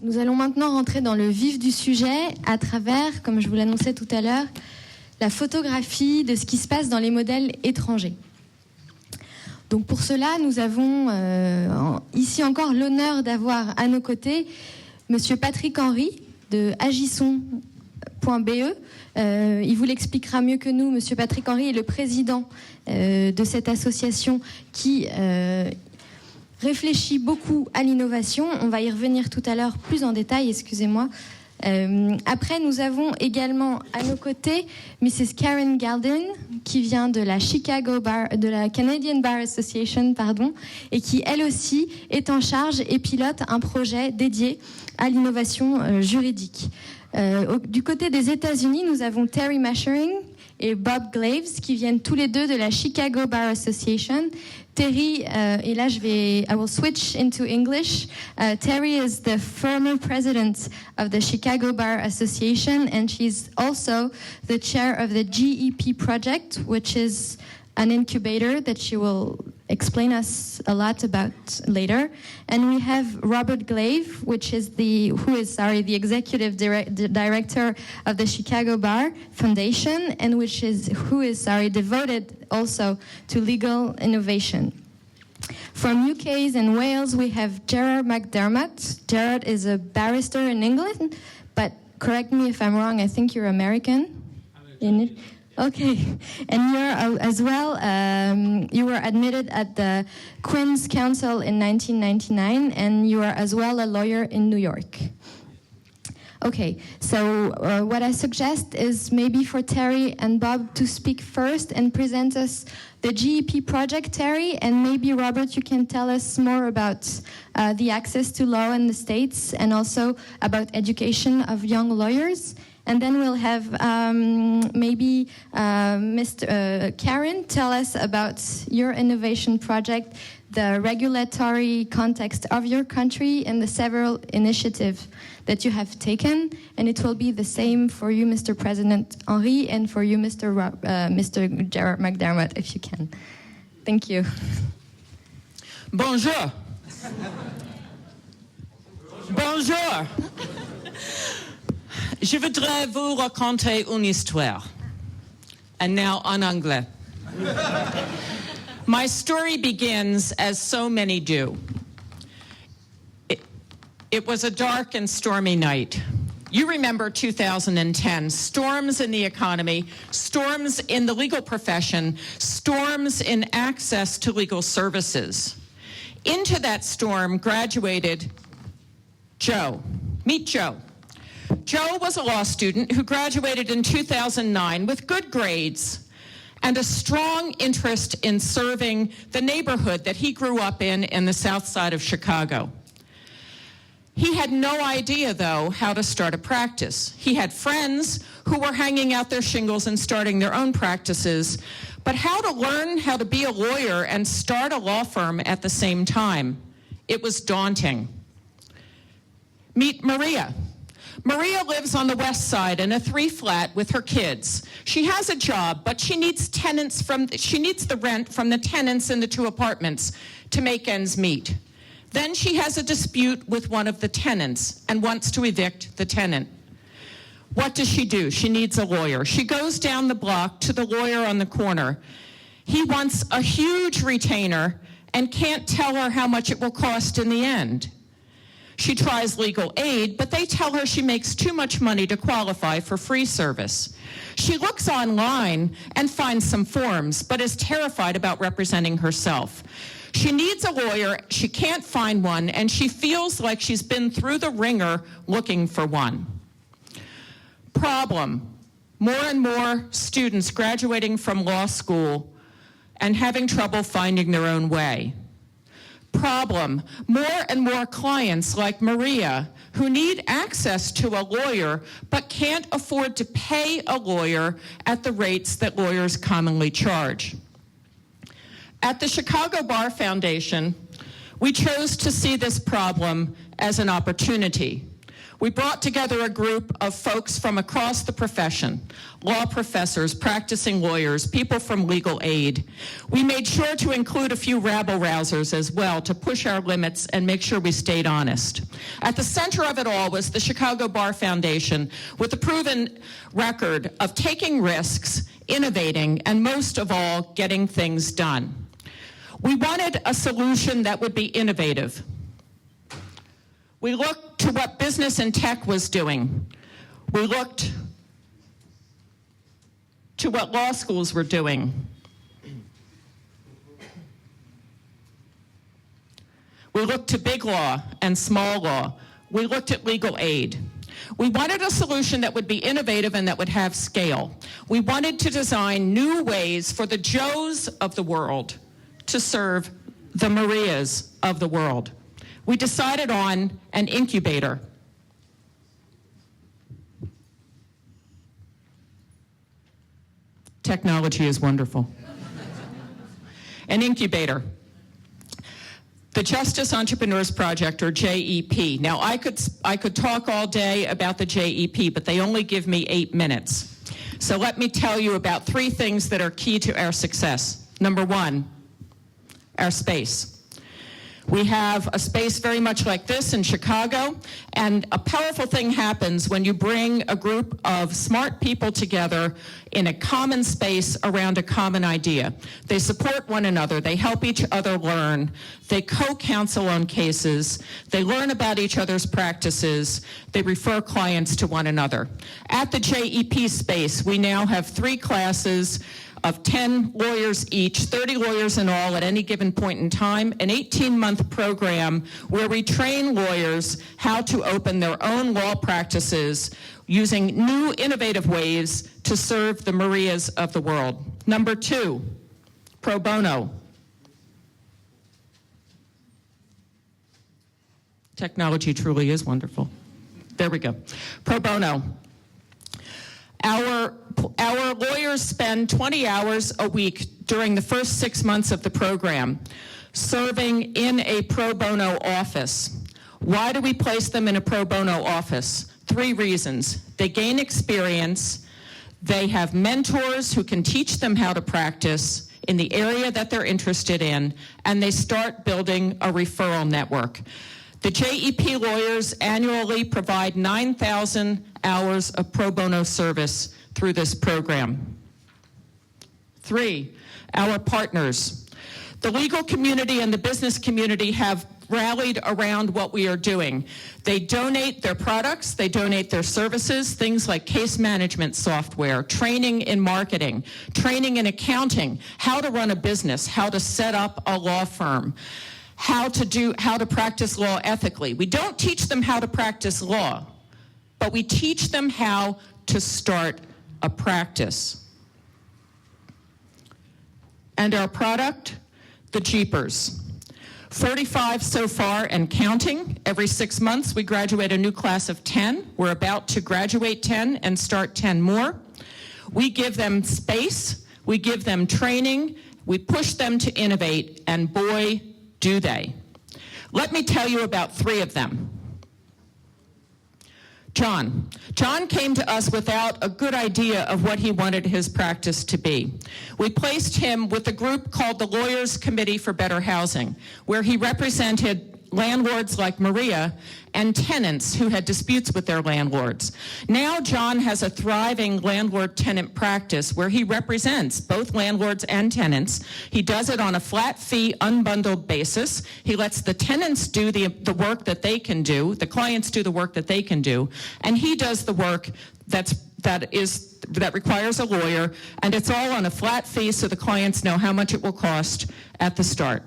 Nous allons maintenant rentrer dans le vif du sujet à travers, comme je vous l'annonçais tout à l'heure, la photographie de ce qui se passe dans les modèles étrangers. Donc pour cela, nous avons ici encore l'honneur d'avoir à nos côtés Monsieur Patrick Henry de Agissons.be. Il vous l'expliquera mieux que nous. Monsieur Patrick Henry est le président de cette association qui réfléchit beaucoup à l'innovation. On va y revenir tout à l'heure plus en détail, excusez-moi. Après, nous avons également à nos côtés Mrs. Karin GALLDIN, qui vient de la Canadian Bar Association, et qui, elle aussi, est en charge et pilote un projet dédié à l'innovation juridique. Du côté des États-Unis, nous avons Terri et Bob GLAVES, qui viennent tous les deux de la Chicago Bar Association. Terri, et là I will switch into English. Terri is the former president of the Chicago Bar Association, and she's also the chair of the GEP project, which is an incubator that she will explain us a lot about later. And we have Robert Glave, who is the executive director of the Chicago Bar Foundation, and who is devoted also to legal innovation. From UKs and Wales, we have Gerard McDermott. Gerard is a barrister in England, but correct me if I'm wrong, I think you're American. Okay, and you're as well, you were admitted at the Queen's Council in 1999, and you are as well a lawyer in New York. Okay, so what I suggest is maybe for Terri and Bob to speak first and present us the GEP project, Terri, and maybe Robert, you can tell us more about the access to law in the States and also about education of young lawyers. And then we'll have maybe Mr. Karin tell us about your innovation project, the regulatory context of your country, and the several initiatives that you have taken. And it will be the same for you, Mr. President Henry, and for you, Mr. Gerard McDermott, if you can. Thank you. Bonjour. Bonjour. Je voudrais vous raconter une histoire. And now en anglais. My story begins as so many do. It was a dark and stormy night. You remember 2010, storms in the economy, storms in the legal profession, storms in access to legal services. Into that storm graduated Joe. Meet Joe. Joe was a law student who graduated in 2009 with good grades and a strong interest in serving the neighborhood that he grew up in the south side of Chicago. He had no idea, though, how to start a practice. He had friends who were hanging out their shingles and starting their own practices, but how to learn how to be a lawyer and start a law firm at the same time, it was daunting. Meet Maria. Maria lives on the west side in a 3-flat with her kids. She has a job, but she needs the rent from the tenants in the 2 apartments to make ends meet. Then she has a dispute with one of the tenants and wants to evict the tenant. What does she do? She needs a lawyer. She goes down the block to the lawyer on the corner. He wants a huge retainer and can't tell her how much it will cost in the end. She tries legal aid, but they tell her she makes too much money to qualify for free service. She looks online and finds some forms, but is terrified about representing herself. She needs a lawyer, she can't find one, and she feels like she's been through the ringer looking for one. Problem: more and more students graduating from law school and having trouble finding their own way. Problem: more and more clients like Maria who need access to a lawyer but can't afford to pay a lawyer at the rates that lawyers commonly charge. At the Chicago Bar Foundation, we chose to see this problem as an opportunity. We brought together a group of folks from across the profession, law professors, practicing lawyers, people from legal aid. We made sure to include a few rabble-rousers as well to push our limits and make sure we stayed honest. At the center of it all was the Chicago Bar Foundation, with a proven record of taking risks, innovating, and most of all, getting things done. We wanted a solution that would be innovative. We looked to what business and tech was doing. We looked to what law schools were doing. We looked to big law and small law. We looked at legal aid. We wanted a solution that would be innovative and that would have scale. We wanted to design new ways for the Joes of the world to serve the Marias of the world. We decided on an incubator. Technology is wonderful. An incubator. The Justice Entrepreneurs Project, or JEP. Now, I could talk all day about the JEP, but they only give me 8 minutes. So let me tell you about 3 things that are key to our success. Number 1, our space. We have a space very much like this in Chicago, and a powerful thing happens when you bring a group of smart people together in a common space around a common idea. They support one another, they help each other learn, they co-counsel on cases, they learn about each other's practices, they refer clients to one another. At the JEP space, we now have 3 classes of 10 lawyers each, 30 lawyers in all at any given point in time, an 18-month program where we train lawyers how to open their own law practices using new innovative ways to serve the Marias of the world. Number 2, pro bono. Technology truly is wonderful. There we go. Pro bono. Our lawyers spend 20 hours a week during the first 6 months of the program serving in a pro bono office. Why do we place them in a pro bono office? 3 reasons. They gain experience, they have mentors who can teach them how to practice in the area that they're interested in, and they start building a referral network. The JEP lawyers annually provide 9,000 hours of pro bono service through this program. 3, our partners. The legal community and the business community have rallied around what we are doing. They donate their products, they donate their services, things like case management software, training in marketing, training in accounting, how to run a business, how to set up a law firm, how to practice law ethically. We don't teach them how to practice law, but we teach them how to start a practice. And our product, the Jeepers. 45 so far and counting. Every 6 months we graduate a new class of 10. We're about to graduate 10 and start 10 more. We give them space, we give them training, we push them to innovate, and boy, do they. Let me tell you about 3 of them. John. John came to us without a good idea of what he wanted his practice to be. We placed him with a group called the Lawyers Committee for Better Housing, where he represented landlords like Maria and tenants who had disputes with their landlords. Now John has a thriving landlord-tenant practice where he represents both landlords and tenants. He does it on a flat fee, unbundled basis. He lets the tenants do the work that they can do, the clients do the work that they can do, and he does the work that requires a lawyer, and it's all on a flat fee so the clients know how much it will cost at the start.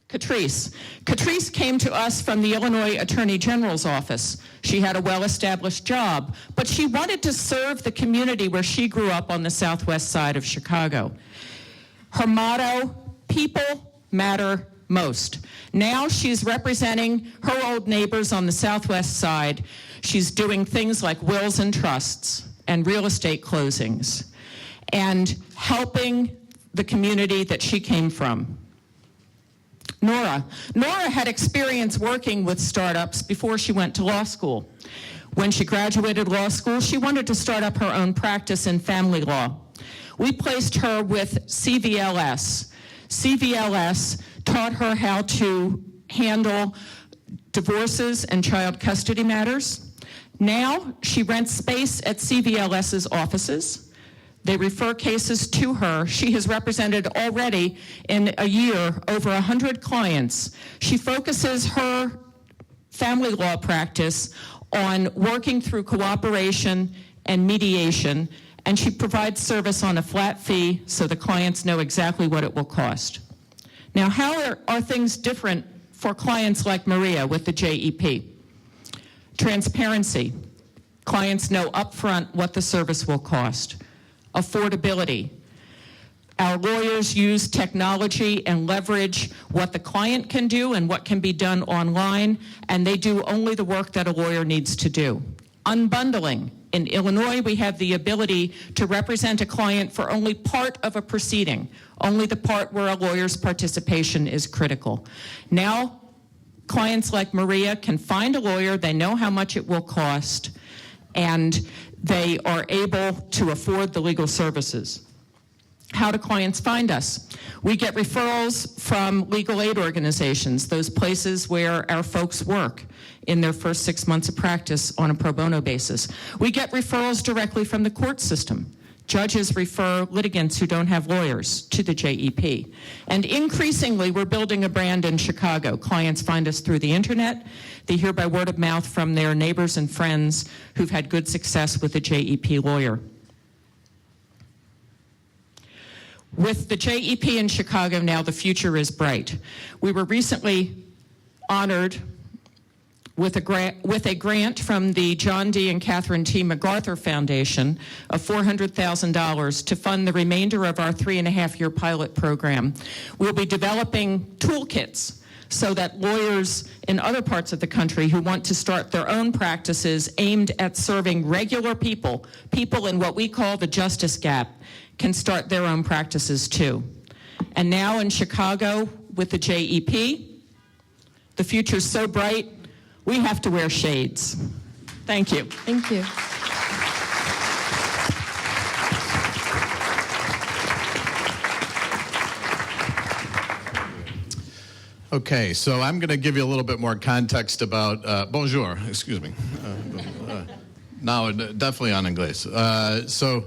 Catrice came to us from the Illinois Attorney General's office. She had a well-established job, but she wanted to serve the community where she grew up on the southwest side of Chicago. Her motto, people matter most. Now she's representing her old neighbors on the southwest side. She's doing things like wills and trusts and real estate closings and helping the community that she came from. Nora. Nora had experience working with startups before she went to law school. When she graduated law school, she wanted to start up her own practice in family law. We placed her with CVLS. CVLS taught her how to handle divorces and child custody matters. Now she rents space at CVLS's offices. They refer cases to her. She has represented already in a year over 100 clients. She focuses her family law practice on working through cooperation and mediation, and she provides service on a flat fee so the clients know exactly what it will cost. Now, how are things different for clients like Maria with the JEP? Transparency. Clients know upfront what the service will cost. Affordability. Our lawyers use technology and leverage what the client can do and what can be done online, and they do only the work that a lawyer needs to do. Unbundling. In Illinois, we have the ability to represent a client for only part of a proceeding, only the part where a lawyer's participation is critical. Now, clients like Maria can find a lawyer, they know how much it will cost, and they are able to afford the legal services. How do clients find us? We get referrals from legal aid organizations, those places where our folks work in their first 6 months of practice on a pro bono basis. We get referrals directly from the court system. Judges refer litigants who don't have lawyers to the JEP. And increasingly, we're building a brand in Chicago. Clients find us through the internet. They hear by word of mouth from their neighbors and friends who've had good success with a JEP lawyer. With the JEP in Chicago now, the future is bright. We were recently honored with a grant from the John D. and Catherine T. MacArthur Foundation of $400,000 to fund the remainder of our 3.5-year pilot program. We'll be developing toolkits so that lawyers in other parts of the country who want to start their own practices aimed at serving regular people, people in what we call the justice gap, can start their own practices too. And now in Chicago with the JEP, the future's so bright, we have to wear shades. Thank you. Thank you. Okay, so I'm going to give you a little bit more context about, bonjour, excuse me. Now, definitely en anglais. So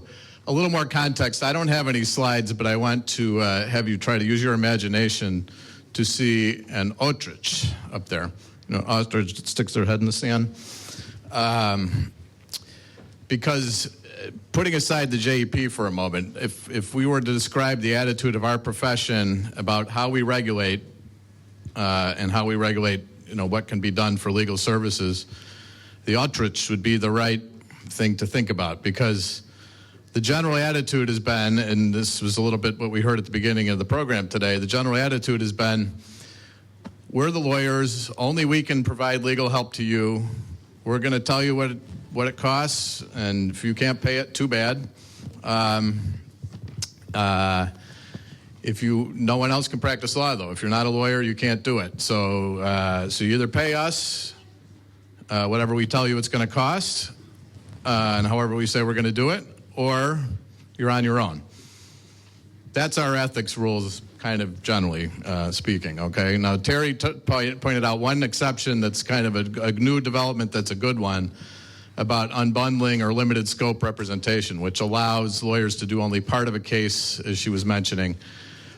a little more context. I don't have any slides, but I want to have you try to use your imagination to see an ostrich up there. You know, ostrich that sticks their head in the sand. Because putting aside the JEP for a moment, if we were to describe the attitude of our profession about how we regulate and how we regulate, you know, what can be done for legal services, the ostrich would be the right thing to think about, because the general attitude has been, and this was a little bit what we heard at the beginning of the program today, the general attitude has been, we're the lawyers, only we can provide legal help to you. We're going to tell you what it costs, and if you can't pay it, too bad. No one else can practice law, though. If you're not a lawyer, you can't do it. So you either pay us whatever we tell you it's going to cost, and however we say we're going to do it, or you're on your own. That's our ethics rules, kind of generally speaking, okay? Now, Terri pointed out one exception that's kind of a new development that's a good one about unbundling or limited scope representation, which allows lawyers to do only part of a case, as she was mentioning.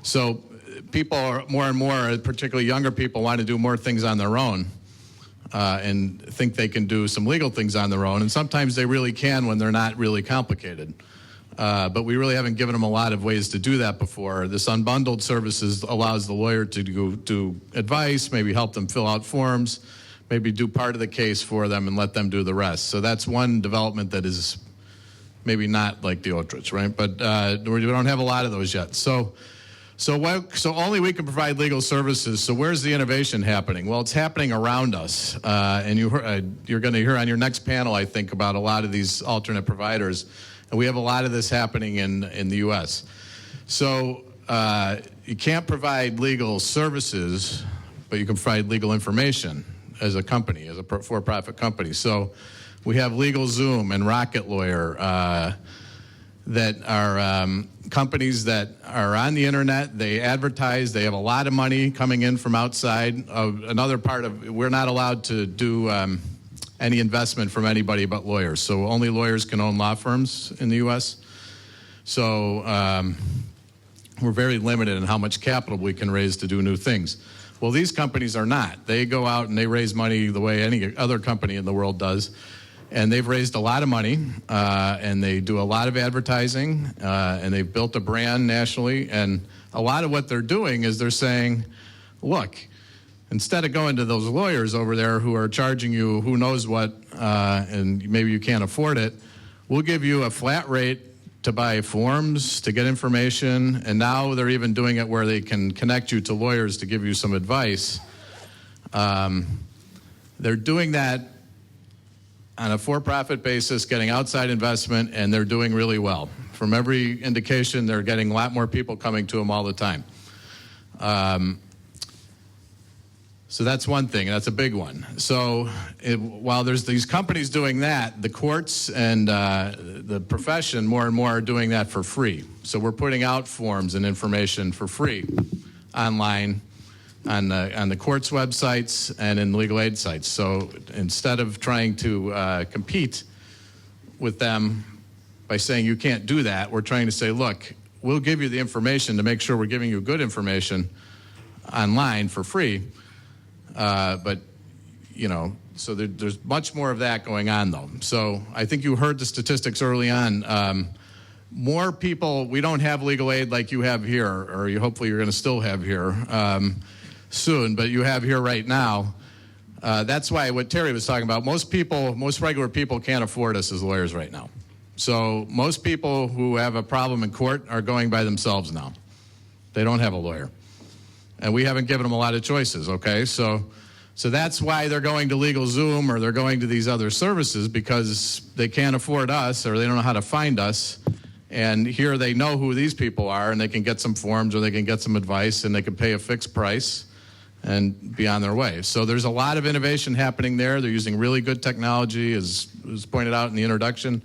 So people are more and more, particularly younger people, want to do more things on their own and think they can do some legal things on their own. And sometimes they really can when they're not really complicated. But we really haven't given them a lot of ways to do that before. This unbundled services allows the lawyer to do advice, maybe help them fill out forms, maybe do part of the case for them and let them do the rest. So that's one development that is maybe not like the ostrich, right? But we don't have a lot of those yet. So only we can provide legal services. So where's the innovation happening? Well, it's happening around us. And you're going to hear on your next panel, I think, about a lot of these alternate providers. And we have a lot of this happening in the U.S. So you can't provide legal services, but you can provide legal information as a company, as a for-profit company. So we have LegalZoom and Rocket Lawyer that are companies that are on the internet. They advertise. They have a lot of money coming in from outside. Another part of, we're not allowed to do any investment from anybody but lawyers. So only lawyers can own law firms in the U.S. So we're very limited in how much capital we can raise to do new things. Well, these companies are not. They go out and they raise money the way any other company in the world does. And they've raised a lot of money, and they do a lot of advertising, and they've built a brand nationally. And a lot of what they're doing is they're saying, look, instead of going to those lawyers over there who are charging you who knows what, and maybe you can't afford it, we'll give you a flat rate to buy forms, to get information, and now they're even doing it where they can connect you to lawyers to give you some advice. They're doing that on a for-profit basis, getting outside investment, and they're doing really well. From every indication, they're getting a lot more people coming to them all the time. So that's one thing, that's a big one. So while there's these companies doing that, the courts and the profession more and more are doing that for free. So we're putting out forms and information for free online on the courts' websites and in legal aid sites. So instead of trying to compete with them by saying you can't do that, we're trying to say, look, we'll give you the information to make sure we're giving you good information online for free. But, you know, so there's much more of that going on, though. So I think you heard the statistics early on. More people, we don't have legal aid like you have here, or hopefully you're going to still have here soon, but you have here right now. That's why what Terri was talking about, most regular people can't afford us as lawyers right now. So most people who have a problem in court are going by themselves now. They don't have a lawyer. And we haven't given them a lot of choices, okay? So that's why they're going to LegalZoom or they're going to these other services, because they can't afford us or they don't know how to find us. And here they know who these people are, and they can get some forms or they can get some advice, and they can pay a fixed price and be on their way. So there's a lot of innovation happening there. They're using really good technology, as was pointed out in the introduction.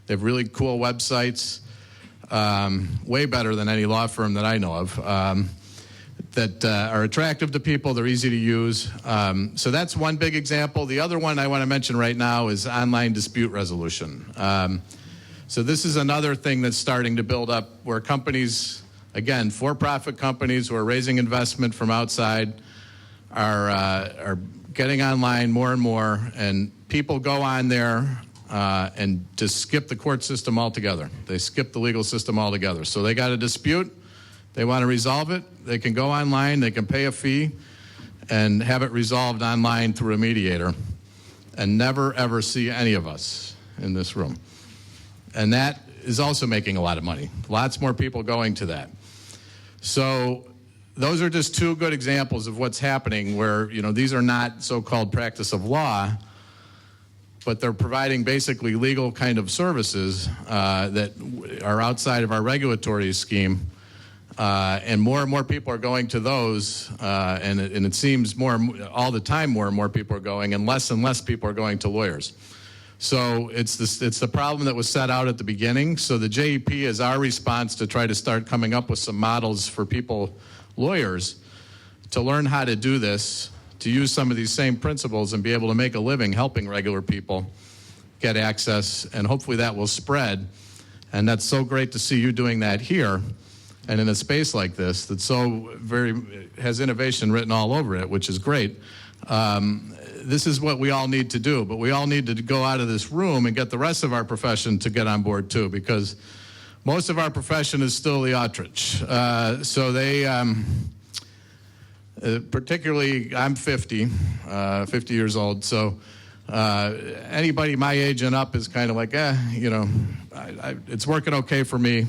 They have really cool websites, way better than any law firm that I know of. That are attractive to people. They're easy to use. So that's one big example. The other one I want to mention right now is online dispute resolution. So this is another thing that's starting to build up, where companies, again, for-profit companies who are raising investment from outside are getting online more and more, and people go on there and just skip the court system altogether. They skip the legal system altogether. So they got a dispute. They want to resolve it, they can go online, they can pay a fee, and have it resolved online through a mediator, and never, ever see any of us in this room. And that is also making a lot of money. Lots more people going to that. So those are just two good examples of what's happening where, you know, these are not so-called practice of law, but they're providing basically legal kind of services that are outside of our regulatory scheme. And more people are going to those, and it seems all the time more and more people are going, and less people are going to lawyers. So it's the problem that was set out at the beginning. So the JEP is our response to try to start coming up with some models for people, lawyers, to learn how to do this, to use some of these same principles and be able to make a living helping regular people get access, and hopefully that will spread. And that's so great to see you doing that here. And in a space like this that has innovation written all over it, which is great, this is what we all need to do. But we all need to go out of this room and get the rest of our profession to get on board too, because most of our profession is still the ostrich. So they, particularly, I'm 50 years old, so anybody my age and up is kind of like, you know, it's working okay for me.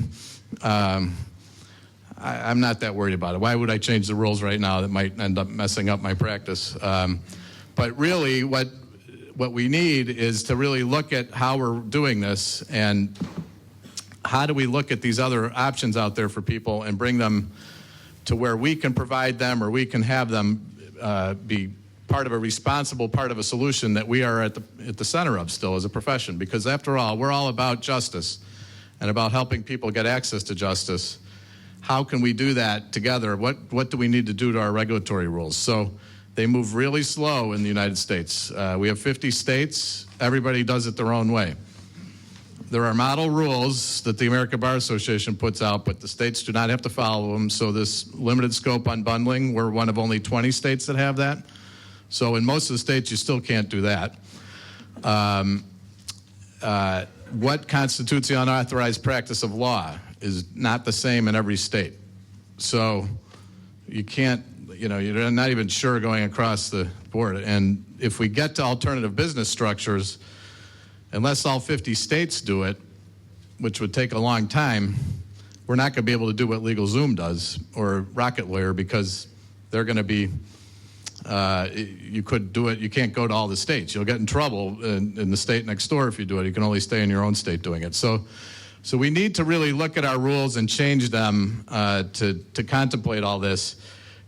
I'm not that worried about it. Why would I change the rules right now that might end up messing up my practice? But really, what we need is to really look at how we're doing this and how do we look at these other options out there for people and bring them to where we can provide them, or we can have them be part of a responsible part of a solution that we are at the center of still as a profession. Because after all, we're all about justice and about helping people get access to justice. How can we do that together? What do we need to do to our regulatory rules? So they move really slow in the United States. We have 50 states. Everybody does it their own way. There are model rules that the American Bar Association puts out, but the states do not have to follow them. So this limited scope unbundling, we're one of only 20 states that have that. So in most of the states, you still can't do that. What constitutes the unauthorized practice of law is not the same in every state. So you can't, you're not even sure going across the board. And if we get to alternative business structures, unless all 50 states do it, which would take a long time, we're not going to be able to do what LegalZoom does or Rocket Lawyer, because they're going to be, you could do it, you can't go to all the states. You'll get in trouble in the state next door if you do it. You can only stay in your own state doing it. So we need to really look at our rules and change them to contemplate all this.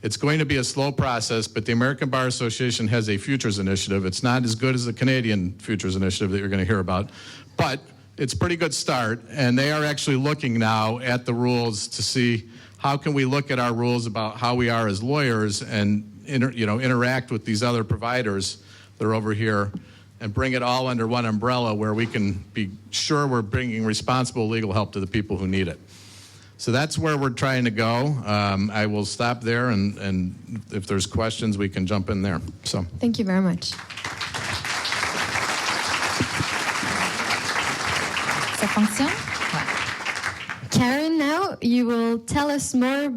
It's going to be a slow process, but the American Bar Association has a futures initiative. It's not as good as the Canadian futures initiative that you're going to hear about, but it's a pretty good start, and they are actually looking now at the rules to see how can we look at our rules about how we are as lawyers and interact with these other providers that are over here and bring it all under one umbrella where we can be sure we're bringing responsible legal help to the people who need it. So that's where we're trying to go. I will stop there, and if there's questions, we can jump in there. So thank you very much. Ça fonctionne? Karin, now you will tell us more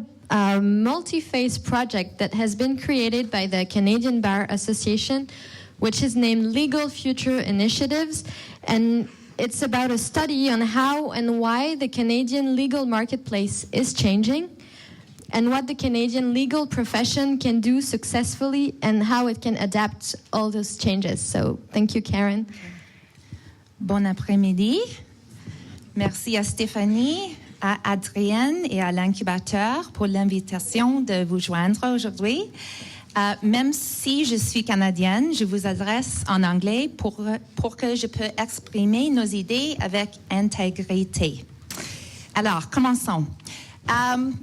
multi-phase project that has been created by the Canadian Bar Association, which is named Legal Future Initiatives, and it's about a study on how and why the Canadian legal marketplace is changing and what the Canadian legal profession can do successfully and how it can adapt all those changes. So thank you, Karin. Bon après-midi. Merci à Stéphanie, à Adrienne et à l'incubateur pour l'invitation de vous joindre aujourd'hui. Même si je suis canadienne, je vous adresse en anglais pour que je puisse exprimer nos idées avec intégrité. Alors, commençons.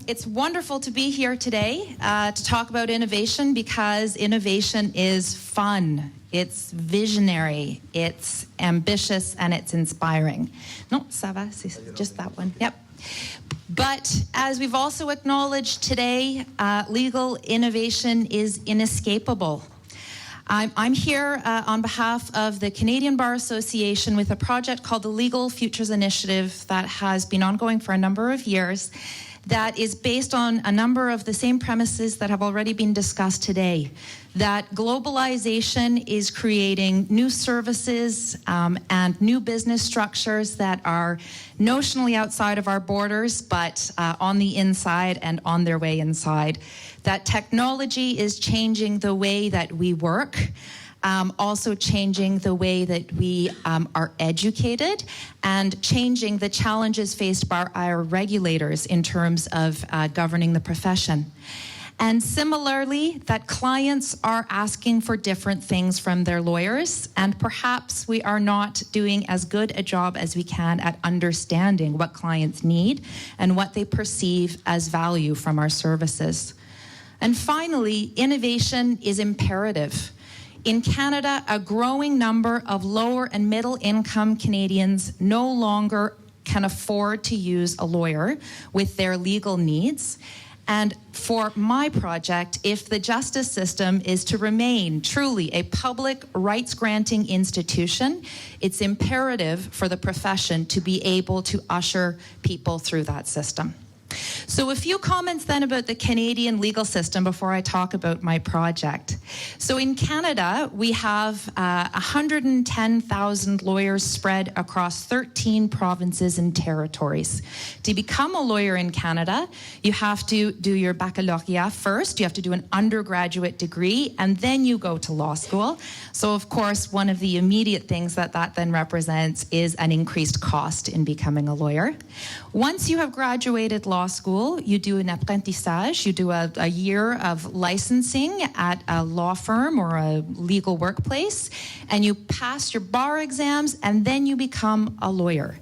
It's wonderful to be here today to talk about innovation, because innovation is fun, it's visionary, it's ambitious, and it's inspiring. No, ça va, c'est just that one. Yep. But as we've also acknowledged today, legal innovation is inescapable. I'm here on behalf of the Canadian Bar Association with a project called the Legal Futures Initiative that has been ongoing for a number of years, that is based on a number of the same premises that have already been discussed today. That globalization is creating new services and new business structures that are notionally outside of our borders, but on the inside and on their way inside. That technology is changing the way that we work, also changing the way that we are educated, and changing the challenges faced by our regulators in terms of governing the profession. And similarly, that clients are asking for different things from their lawyers, and perhaps we are not doing as good a job as we can at understanding what clients need and what they perceive as value from our services. And finally, innovation is imperative. In Canada, a growing number of lower and middle income Canadians no longer can afford to use a lawyer with their legal needs. And for my project, if the justice system is to remain truly a public rights-granting institution, it's imperative for the profession to be able to usher people through that system. So a few comments then about the Canadian legal system before I talk about my project. So in Canada, we have 110,000 lawyers spread across 13 provinces and territories. To become a lawyer in Canada, you have to do your baccalaureate first, you have to do an undergraduate degree, and then you go to law school. So of course, one of the immediate things that then represents is an increased cost in becoming a lawyer. Once you have graduated law school, you do an apprentissage, you do a year of licensing at a law firm or a legal workplace, and you pass your bar exams, and then you become a lawyer.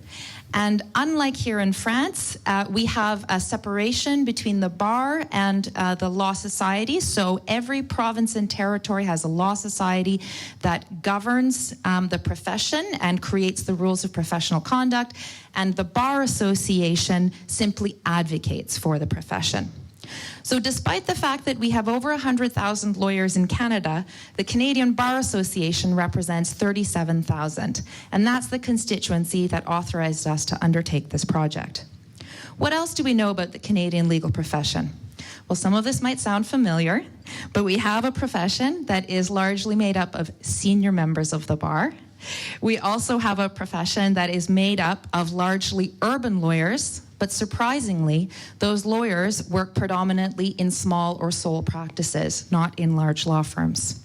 And unlike here in France, we have a separation between the bar and the law society. So every province and territory has a law society that governs the profession and creates the rules of professional conduct. And the Bar Association simply advocates for the profession. So despite the fact that we have over 100,000 lawyers in Canada, the Canadian Bar Association represents 37,000. And that's the constituency that authorized us to undertake this project. What else do we know about the Canadian legal profession? Well, some of this might sound familiar, but we have a profession that is largely made up of senior members of the bar. We also have a profession that is made up of largely urban lawyers, but surprisingly, those lawyers work predominantly in small or sole practices, not in large law firms.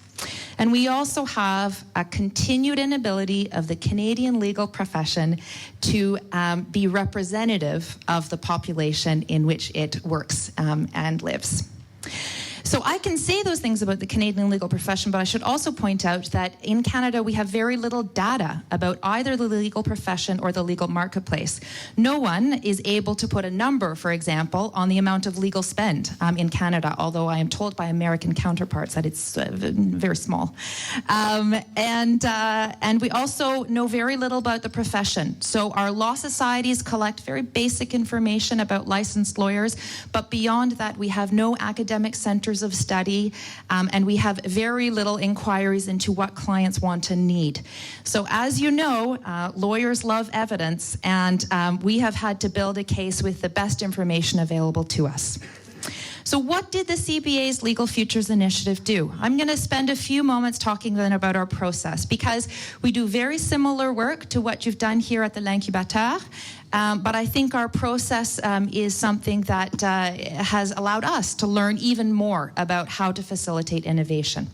And we also have a continued inability of the Canadian legal profession to be representative of the population in which it works and lives. So I can say those things about the Canadian legal profession, but I should also point out that in Canada we have very little data about either the legal profession or the legal marketplace. No one is able to put a number, for example, on the amount of legal spend in Canada, although I am told by American counterparts that it's very small. And we also know very little about the profession. So our law societies collect very basic information about licensed lawyers, but beyond that we have no academic centers of study, and we have very little inquiries into what clients want and need. So as you know, lawyers love evidence, and we have had to build a case with the best information available to us. So what did the CBA's Legal Futures Initiative do? I'm going to spend a few moments talking then about our process, because we do very similar work to what you've done here at the L'Incubateur, but I think our process is something that has allowed us to learn even more about how to facilitate innovation.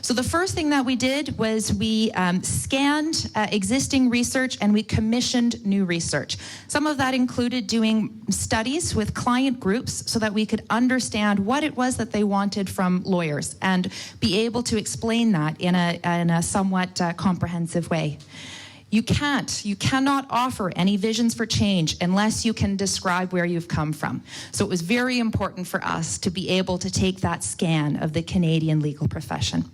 So the first thing that we did was we scanned existing research and we commissioned new research. Some of that included doing studies with client groups so that we could understand what it was that they wanted from lawyers and be able to explain that in a somewhat comprehensive way. You cannot offer any visions for change unless you can describe where you've come from. So it was very important for us to be able to take that scan of the Canadian legal profession.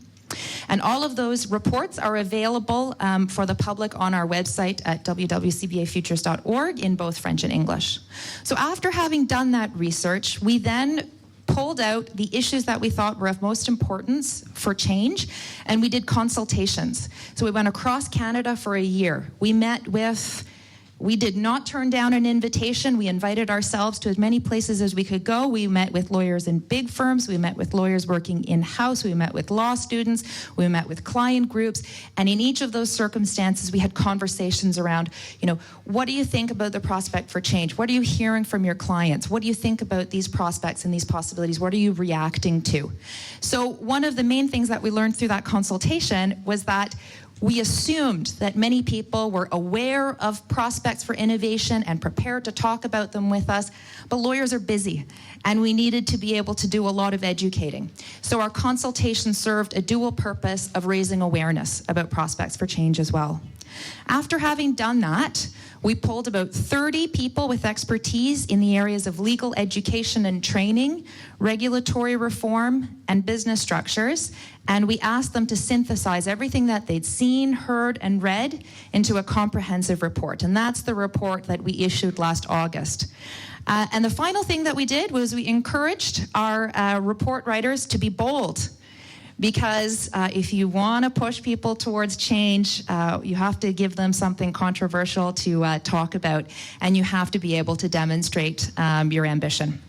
And all of those reports are available for the public on our website at www.cbafutures.org in both French and English. So after having done that research, we then pulled out the issues that we thought were of most importance for change, and we did consultations. So we went across Canada for a year. We did not turn down an invitation. We invited ourselves to as many places as we could go. We met with lawyers in big firms. We met with lawyers working in-house. We met with law students. We met with client groups. And in each of those circumstances, we had conversations around, what do you think about the prospect for change? What are you hearing from your clients? What do you think about these prospects and these possibilities? What are you reacting to? So one of the main things that we learned through that consultation was that we assumed that many people were aware of prospects for innovation and prepared to talk about them with us, but lawyers are busy, and we needed to be able to do a lot of educating. So our consultation served a dual purpose of raising awareness about prospects for change as well. After having done that, we polled about 30 people with expertise in the areas of legal education and training, regulatory reform, and business structures, and we asked them to synthesize everything that they'd seen, heard, and read into a comprehensive report. And that's the report that we issued last August. And the final thing that we did was we encouraged our report writers to be bold. Because if you want to push people towards change, you have to give them something controversial to talk about, and you have to be able to demonstrate your ambition.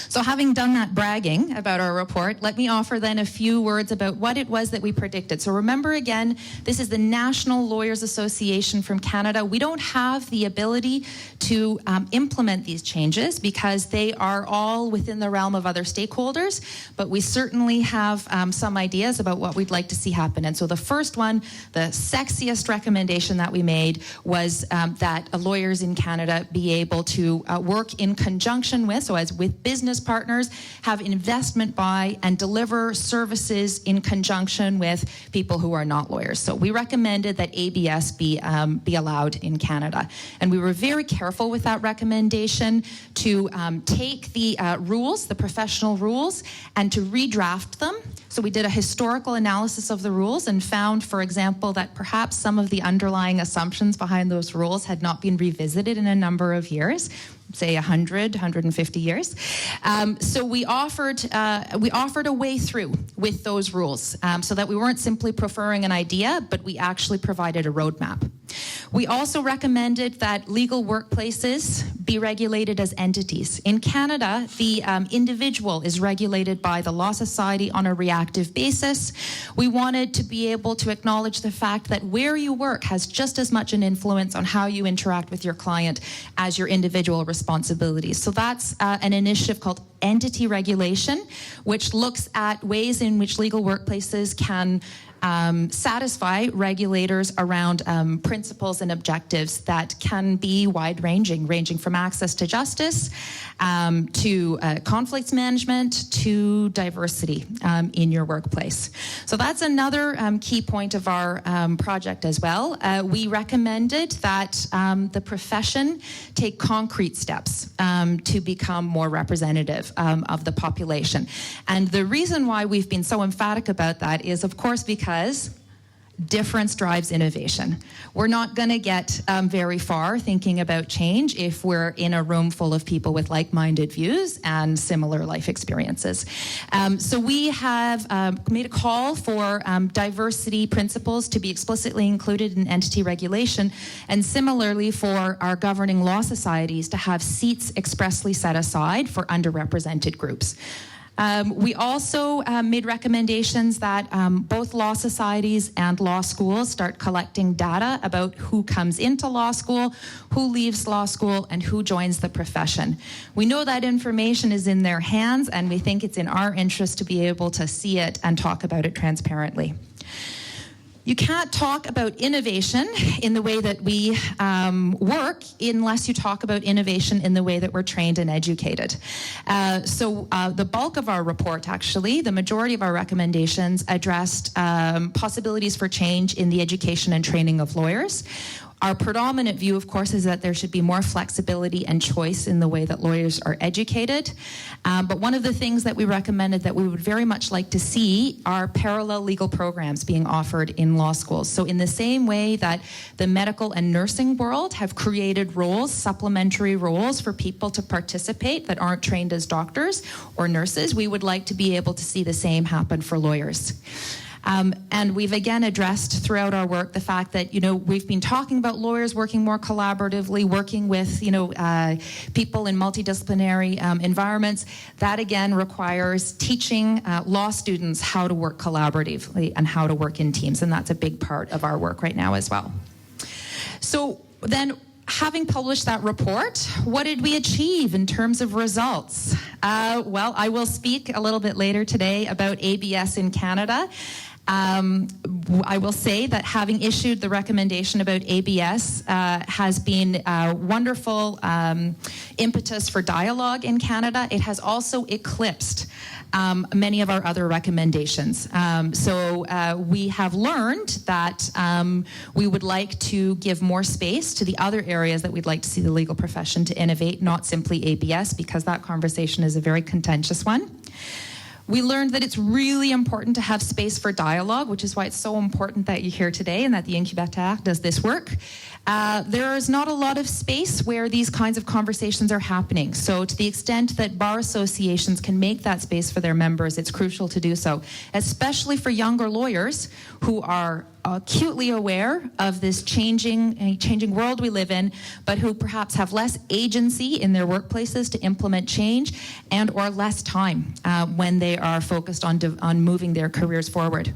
So having done that bragging about our report, let me offer then a few words about what it was that we predicted. So remember again, this is the National Lawyers Association from Canada. We don't have the ability to implement these changes because they are all within the realm of other stakeholders, but we certainly have some ideas about what we'd like to see happen. And so the first one, the sexiest recommendation that we made was that lawyers in Canada be able to work in conjunction with, so as with business partners, have investment by and deliver services in conjunction with people who are not lawyers. So we recommended that ABS be allowed in Canada. And we were very careful with that recommendation to take the rules, the professional rules, and to redraft them. So we did a historical analysis of the rules and found, for example, that perhaps some of the underlying assumptions behind those rules had not been revisited in a number of years, say 100, 150 years. So we offered a way through with those rules so that we weren't simply preferring an idea, but we actually provided a roadmap. We also recommended that legal workplaces be regulated as entities. In Canada, the individual is regulated by the Law Society on a reactive basis. We wanted to be able to acknowledge the fact that where you work has just as much an influence on how you interact with your client as your individual responsibilities. So that's an initiative called entity regulation, which looks at ways in which legal workplaces can satisfy regulators around principles and objectives that can be wide-ranging, ranging from access to justice to conflicts management to diversity in your workplace. So that's another key point of our project as well. We recommended that the profession take concrete steps to become more representative of the population. And the reason why we've been so emphatic about that is, of course, because difference drives innovation. We're not going to get very far thinking about change if we're in a room full of people with like-minded views and similar life experiences. So we have made a call for diversity principles to be explicitly included in entity regulation, and similarly for our governing law societies to have seats expressly set aside for underrepresented groups. We also made recommendations that both law societies and law schools start collecting data about who comes into law school, who leaves law school, and who joins the profession. We know that information is in their hands, and we think it's in our interest to be able to see it and talk about it transparently. You can't talk about innovation in the way that we work unless you talk about innovation in the way that we're trained and educated. So the bulk of our report, actually, the majority of our recommendations addressed possibilities for change in the education and training of lawyers. Our predominant view, of course, is that there should be more flexibility and choice in the way that lawyers are educated. But one of the things that we recommended that we would very much like to see are parallel legal programs being offered in law schools. So in the same way that the medical and nursing world have created roles, supplementary roles for people to participate that aren't trained as doctors or nurses, we would like to be able to see the same happen for lawyers. And we've again addressed throughout our work the fact that, we've been talking about lawyers working more collaboratively, working with, people in multidisciplinary environments. That again requires teaching law students how to work collaboratively and how to work in teams. And that's a big part of our work right now as well. So then, having published that report, what did we achieve in terms of results? Well, I will speak a little bit later today about ABS in Canada. I will say that having issued the recommendation about ABS has been a wonderful impetus for dialogue in Canada. It has also eclipsed many of our other recommendations. So we have learned that we would like to give more space to the other areas that we'd like to see the legal profession to innovate, not simply ABS, because that conversation is a very contentious one. We learned that it's really important to have space for dialogue, which is why it's so important that you're here today and that the Incubateur does this work. There is not a lot of space where these kinds of conversations are happening. So to the extent that bar associations can make that space for their members, it's crucial to do so, especially for younger lawyers who are acutely aware of this changing world we live in, but who perhaps have less agency in their workplaces to implement change and or less time when they are focused on moving their careers forward.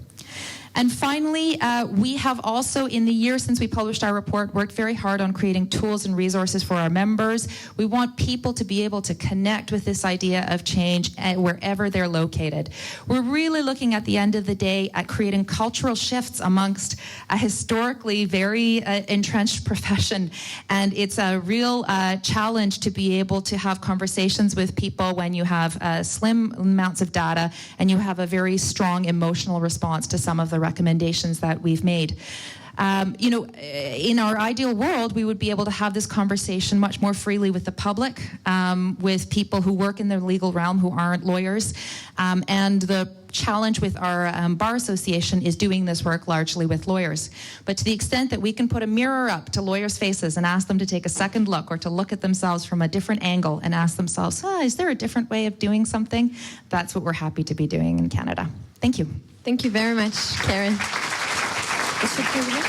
And finally, we have also, in the year since we published our report, worked very hard on creating tools and resources for our members. We want people to be able to connect with this idea of change wherever they're located. We're really looking at the end of the day at creating cultural shifts amongst a historically very entrenched profession. And it's a real challenge to be able to have conversations with people when you have slim amounts of data and you have a very strong emotional response to some of the recommendations that we've made. In our ideal world, we would be able to have this conversation much more freely with the public, with people who work in the legal realm who aren't lawyers. And the challenge with our Bar Association is doing this work largely with lawyers. But to the extent that we can put a mirror up to lawyers' faces and ask them to take a second look or to look at themselves from a different angle and ask themselves, is there a different way of doing something? That's what we're happy to be doing in Canada. Thank you. Thank you very much, Karin. Monsieur le Président.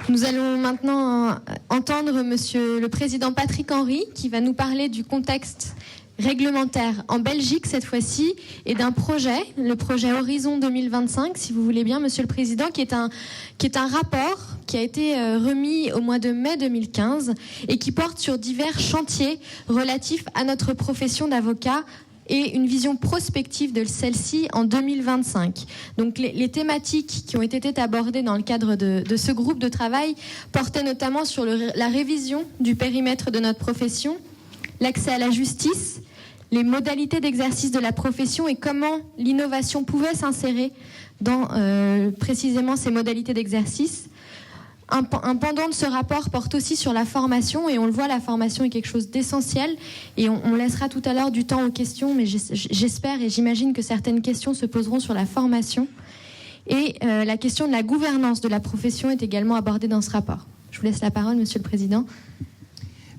Nous allons maintenant entendre Monsieur le Président Patrick Henry qui va nous parler du contexte réglementaire en Belgique cette fois-ci et d'un projet, le projet Horizon 2025, si vous voulez bien, Monsieur le Président, qui est un rapport qui a été remis au mois de mai 2015 et qui porte sur divers chantiers relatifs à notre profession d'avocat et une vision prospective de celle-ci en 2025. Donc les thématiques qui ont été abordées dans le cadre de ce groupe de travail portaient notamment sur la révision du périmètre de notre profession, l'accès à la justice, les modalités d'exercice de la profession et comment l'innovation pouvait s'insérer dans précisément ces modalités d'exercice. Un pendant de ce rapport porte aussi sur la formation et on le voit, la formation est quelque chose d'essentiel et on laissera tout à l'heure du temps aux questions, mais j'espère et j'imagine que certaines questions se poseront sur la formation et la question de la gouvernance de la profession est également abordée dans ce rapport. Je vous laisse la parole, Monsieur le Président.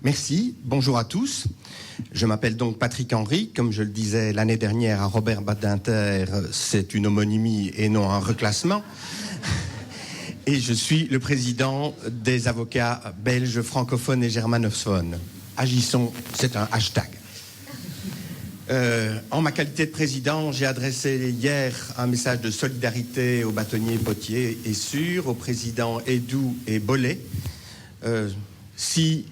Merci, bonjour à tous. Je m'appelle donc Patrick Henry, comme je le disais l'année dernière à Robert Badinter, c'est une homonymie et non un reclassement. Et je suis le président des avocats belges, francophones et germanophones. Agissons, c'est un hashtag. En ma qualité de président, j'ai adressé hier un message de solidarité aux bâtonniers Potier et Sûr, aux présidents Edoux et Bollet. Si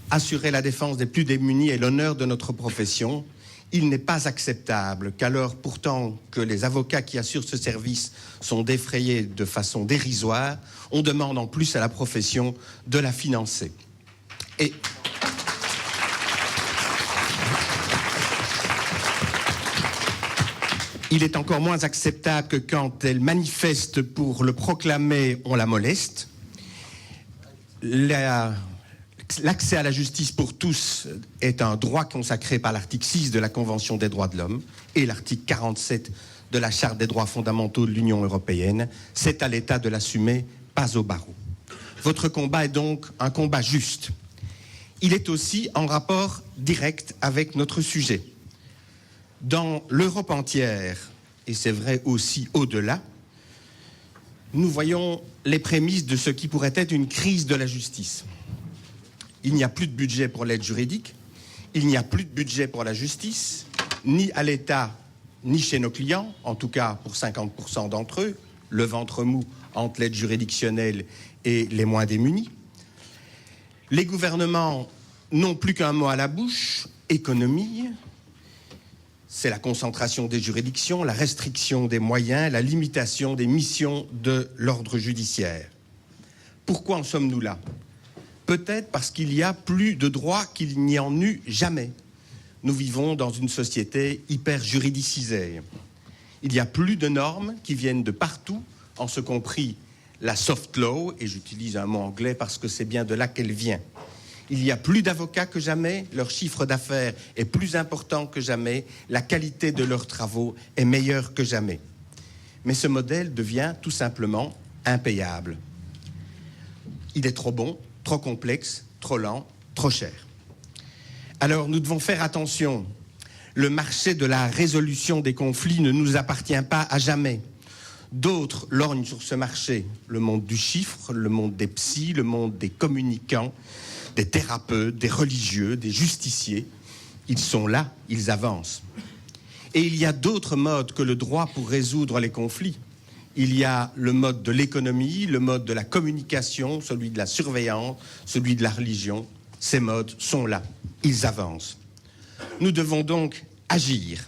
assurer la défense des plus démunis est l'honneur de notre profession, il n'est pas acceptable qu'alors pourtant que les avocats qui assurent ce service sont défrayés de façon dérisoire, on demande en plus à la profession de la financer. Et il est encore moins acceptable que quand elle manifeste pour le proclamer, on la moleste. L'accès à la justice pour tous est un droit consacré par l'article 6 de la Convention des droits de l'homme et l'article 47 de la Charte des droits fondamentaux de l'Union européenne. C'est à l'État de l'assumer, pas au barreau. Votre combat est donc un combat juste. Il est aussi en rapport direct avec notre sujet. Dans l'Europe entière, et c'est vrai aussi au-delà, nous voyons les prémices de ce qui pourrait être une crise de la justice. Il n'y a plus de budget pour l'aide juridique, il n'y a plus de budget pour la justice, ni à l'État, ni chez nos clients, en tout cas pour 50% d'entre eux, le ventre mou entre l'aide juridictionnelle et les moins démunis. Les gouvernements n'ont plus qu'un mot à la bouche, économie. C'est la concentration des juridictions, la restriction des moyens, la limitation des missions de l'ordre judiciaire. Pourquoi en sommes-nous là ? Peut-être parce qu'il y a plus de droits qu'il n'y en eut jamais. Nous vivons dans une société hyper juridicisée. Il y a plus de normes qui viennent de partout, en ce compris la soft law, et j'utilise un mot anglais parce que c'est bien de là qu'elle vient. Il y a plus d'avocats que jamais, leur chiffre d'affaires est plus important que jamais, la qualité de leurs travaux est meilleure que jamais. Mais ce modèle devient tout simplement impayable. Il est trop bon, trop complexe, trop lent, trop cher. Alors nous devons faire attention. Le marché de la résolution des conflits ne nous appartient pas à jamais. D'autres lorgnent sur ce marché, le monde du chiffre, le monde des psys, le monde des communicants, des thérapeutes, des religieux, des justiciers. Ils sont là, ils avancent. Et il y a d'autres modes que le droit pour résoudre les conflits. Il y a le mode de l'économie, le mode de la communication, celui de la surveillance, celui de la religion. Ces modes sont là, ils avancent. Nous devons donc agir.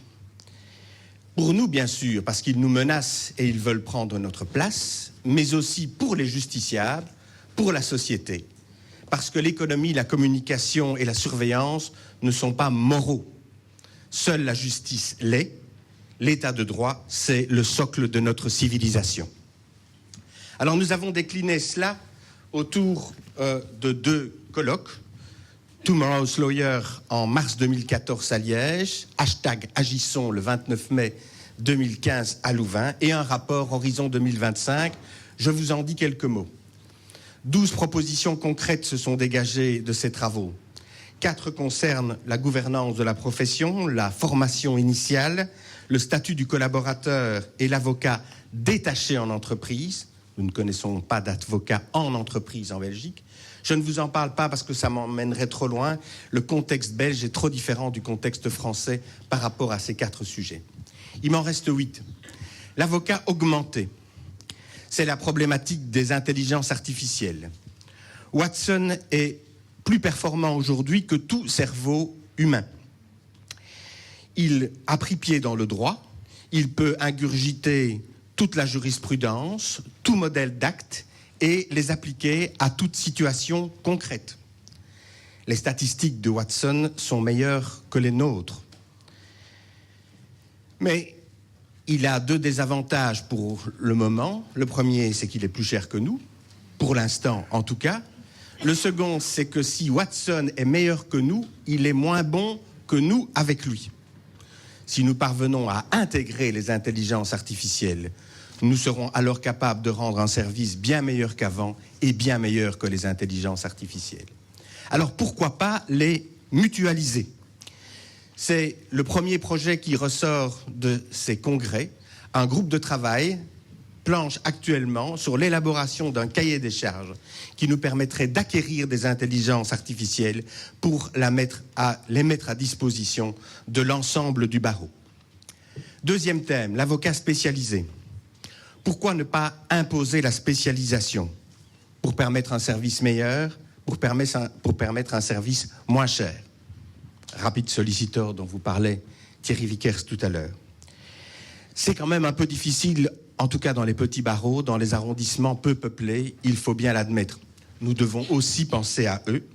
Pour nous, bien sûr, parce qu'ils nous menacent et ils veulent prendre notre place, mais aussi pour les justiciables, pour la société. Parce que l'économie, la communication et la surveillance ne sont pas moraux. Seule la justice l'est. L'état de droit, c'est le socle de notre civilisation. Alors nous avons décliné cela autour de 2 colloques. Tomorrow's Lawyer en mars 2014 à Liège, #Agissons le 29 mai 2015 à Louvain et un rapport Horizon 2025. Je vous en dis quelques mots. 12 propositions concrètes se sont dégagées de ces travaux. 4 concernent la gouvernance de la profession, la formation initiale, le statut du collaborateur et l'avocat détaché en entreprise. Nous ne connaissons pas d'avocat en entreprise en Belgique. Je ne vous en parle pas parce que ça m'emmènerait trop loin. Le contexte belge est trop différent du contexte français par rapport à ces 4 sujets. Il m'en reste 8. L'avocat augmenté. C'est la problématique des intelligences artificielles. Watson est plus performant aujourd'hui que tout cerveau humain. Il a pris pied dans le droit, il peut ingurgiter toute la jurisprudence, tout modèle d'acte et les appliquer à toute situation concrète. Les statistiques de Watson sont meilleures que les nôtres. Mais il a 2 désavantages pour le moment. Le premier, c'est qu'il est plus cher que nous, pour l'instant en tout cas. Le second, c'est que si Watson est meilleur que nous, il est moins bon que nous avec lui. Si nous parvenons à intégrer les intelligences artificielles, nous serons alors capables de rendre un service bien meilleur qu'avant et bien meilleur que les intelligences artificielles. Alors pourquoi pas les mutualiser? C'est le premier projet qui ressort de ces congrès. Un groupe de travail planche actuellement sur l'élaboration d'un cahier des charges qui nous permettrait d'acquérir des intelligences artificielles pour les mettre à disposition de l'ensemble du barreau. Deuxième thème, l'avocat spécialisé. Pourquoi ne pas imposer la spécialisation pour permettre un service meilleur, pour permettre un service moins cher? Rapid Solicitor dont vous parlait Thierry Vickers tout à l'heure. C'est quand même un peu difficile, en tout cas dans les petits barreaux, dans les arrondissements peu peuplés, il faut bien l'admettre. Nous devons aussi penser à eux.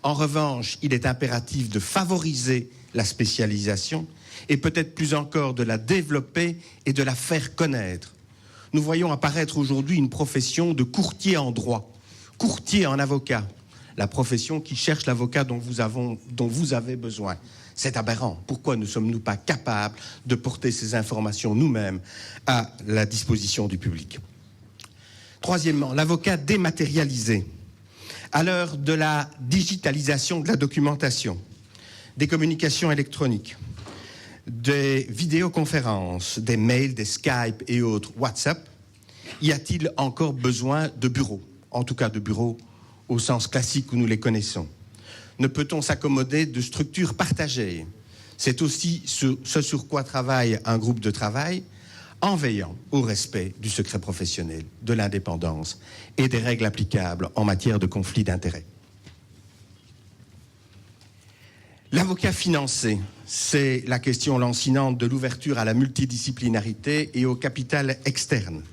En revanche, il est impératif de favoriser la spécialisation et peut-être plus encore de la développer et de la faire connaître. Nous voyons apparaître aujourd'hui une profession de courtier en droit, courtier en avocat, la profession qui cherche l'avocat dont vous avez besoin. C'est aberrant. Pourquoi ne sommes-nous pas capables de porter ces informations nous-mêmes à la disposition du public? Troisièmement, l'avocat dématérialisé. À l'heure de la digitalisation de la documentation, des communications électroniques, des vidéoconférences, des mails, des Skype et autres, WhatsApp, y a-t-il encore besoin de bureaux? En tout cas de bureaux au sens classique où nous les connaissons. Ne peut-on s'accommoder de structures partagées? C'est aussi ce sur quoi travaille un groupe de travail, en veillant au respect du secret professionnel, de l'indépendance et des règles applicables en matière de conflit d'intérêts. L'avocat financé, c'est la question lancinante de l'ouverture à la multidisciplinarité et au capital externe.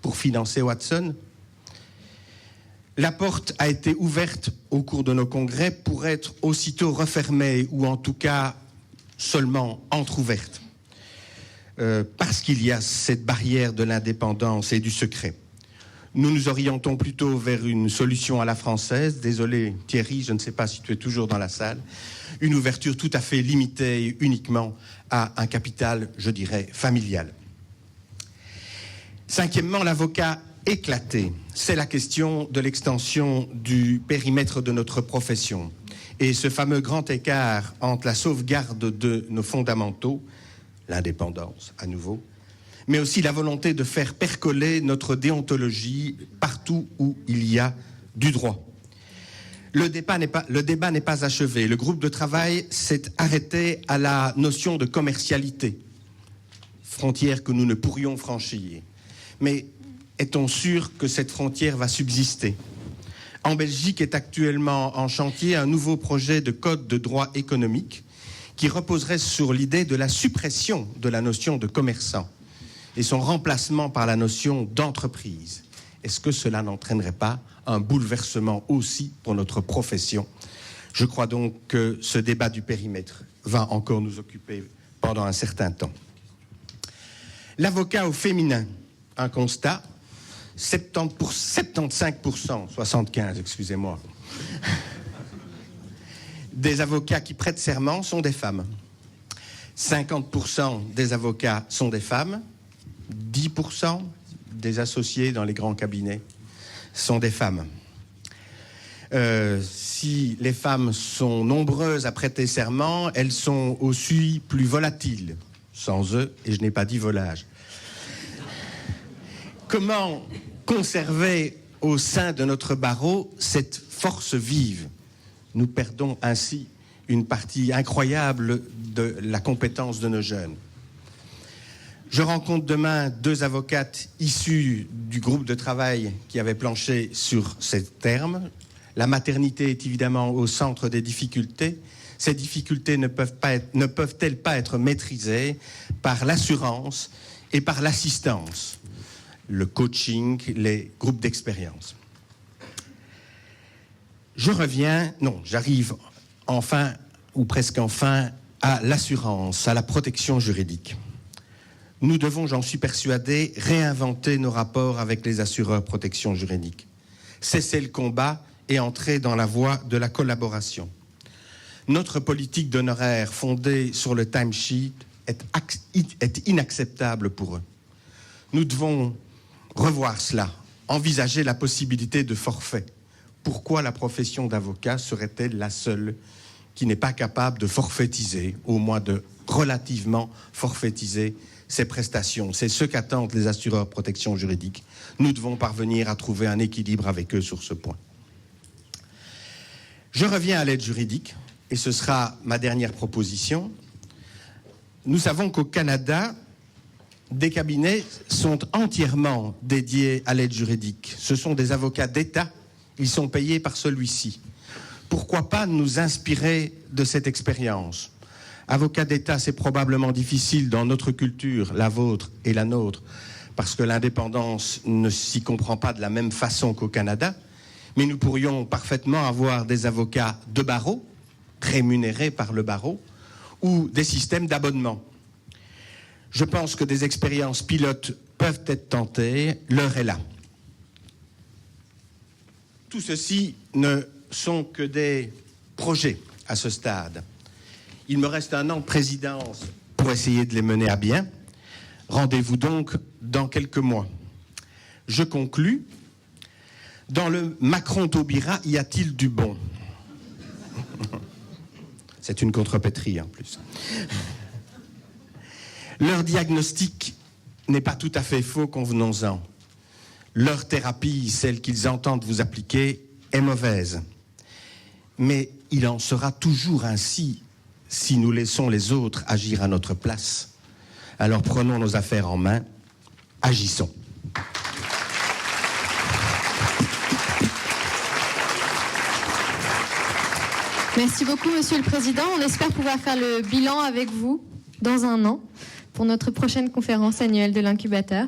Pour financer Watson, la porte a été ouverte au cours de nos congrès pour être aussitôt refermée ou en tout cas seulement entrouverte. Parce qu'il y a cette barrière de l'indépendance et du secret. Nous nous orientons plutôt vers une solution à la française. Désolé Thierry, je ne sais pas si tu es toujours dans la salle. Une ouverture tout à fait limitée uniquement à un capital, je dirais, familial. Cinquièmement, l'avocat éclaté. C'est la question de l'extension du périmètre de notre profession Et ce fameux grand écart entre la sauvegarde de nos fondamentaux, l'indépendance à nouveau, mais aussi la volonté de faire percoler notre déontologie partout où il y a du droit. Le débat n'est pas achevé. Le groupe de travail s'est arrêté à la notion de commercialité, frontière que nous ne pourrions franchir. Mais est-on sûr que cette frontière va subsister ? En Belgique est actuellement en chantier un nouveau projet de code de droit économique qui reposerait sur l'idée de la suppression de la notion de commerçant et son remplacement par la notion d'entreprise. Est-ce que cela n'entraînerait pas un bouleversement aussi pour notre profession ? Je crois donc que ce débat du périmètre va encore nous occuper pendant un certain temps. L'avocat au féminin, un constat, 75%, 75, excusez-moi, des avocats qui prêtent serment sont des femmes. 50% des avocats sont des femmes, 10% des associés dans les grands cabinets sont des femmes. Si les femmes sont nombreuses à prêter serment, elles sont aussi plus volatiles. Sans eux, et je n'ai pas dit volage. Comment conserver au sein de notre barreau cette force vive ? Nous perdons ainsi une partie incroyable de la compétence de nos jeunes. Je rencontre demain 2 avocates issues du groupe de travail qui avait planché sur ces termes. La maternité est évidemment au centre des difficultés. Ces difficultés ne peuvent-elles pas être maîtrisées par l'assurance et par l'assistance, le coaching, les groupes d'expérience. J'arrive enfin, ou presque enfin, à l'assurance, à la protection juridique. Nous devons, j'en suis persuadé, réinventer nos rapports avec les assureurs protection juridique. Cesser le combat et entrer dans la voie de la collaboration. Notre politique d'honoraires fondée sur le timesheet est inacceptable pour eux. Nous devons revoir cela, envisager la possibilité de forfait. Pourquoi la profession d'avocat serait-elle la seule qui n'est pas capable de forfaitiser, au moins de relativement forfaitiser ces prestations? C'est ce qu'attendent les assureurs protection juridique. Nous devons parvenir à trouver un équilibre avec eux sur ce point. Je reviens à l'aide juridique, et ce sera ma dernière proposition. Nous savons qu'au Canada, des cabinets sont entièrement dédiés à l'aide juridique. Ce sont des avocats d'État, ils sont payés par celui-ci. Pourquoi pas nous inspirer de cette expérience ? Avocat d'État, c'est probablement difficile dans notre culture, la vôtre et la nôtre, parce que l'indépendance ne s'y comprend pas de la même façon qu'au Canada, mais nous pourrions parfaitement avoir des avocats de barreau, rémunérés par le barreau, ou des systèmes d'abonnement. Je pense que des expériences pilotes peuvent être tentées, l'heure est là. Tout ceci ne sont que des projets à ce stade. Il me reste 1 an de présidence pour essayer de les mener à bien. Rendez-vous donc dans quelques mois. Je conclus. Dans le Macron-Taubira, y a-t-il du bon ? C'est une contrepétrie en plus. Leur diagnostic n'est pas tout à fait faux, convenons-en. Leur thérapie, celle qu'ils entendent vous appliquer, est mauvaise. Mais il en sera toujours ainsi si nous laissons les autres agir à notre place. Alors prenons nos affaires en main, agissons. Merci beaucoup, Monsieur le Président. On espère pouvoir faire le bilan avec vous dans 1 an pour notre prochaine conférence annuelle de l'incubateur.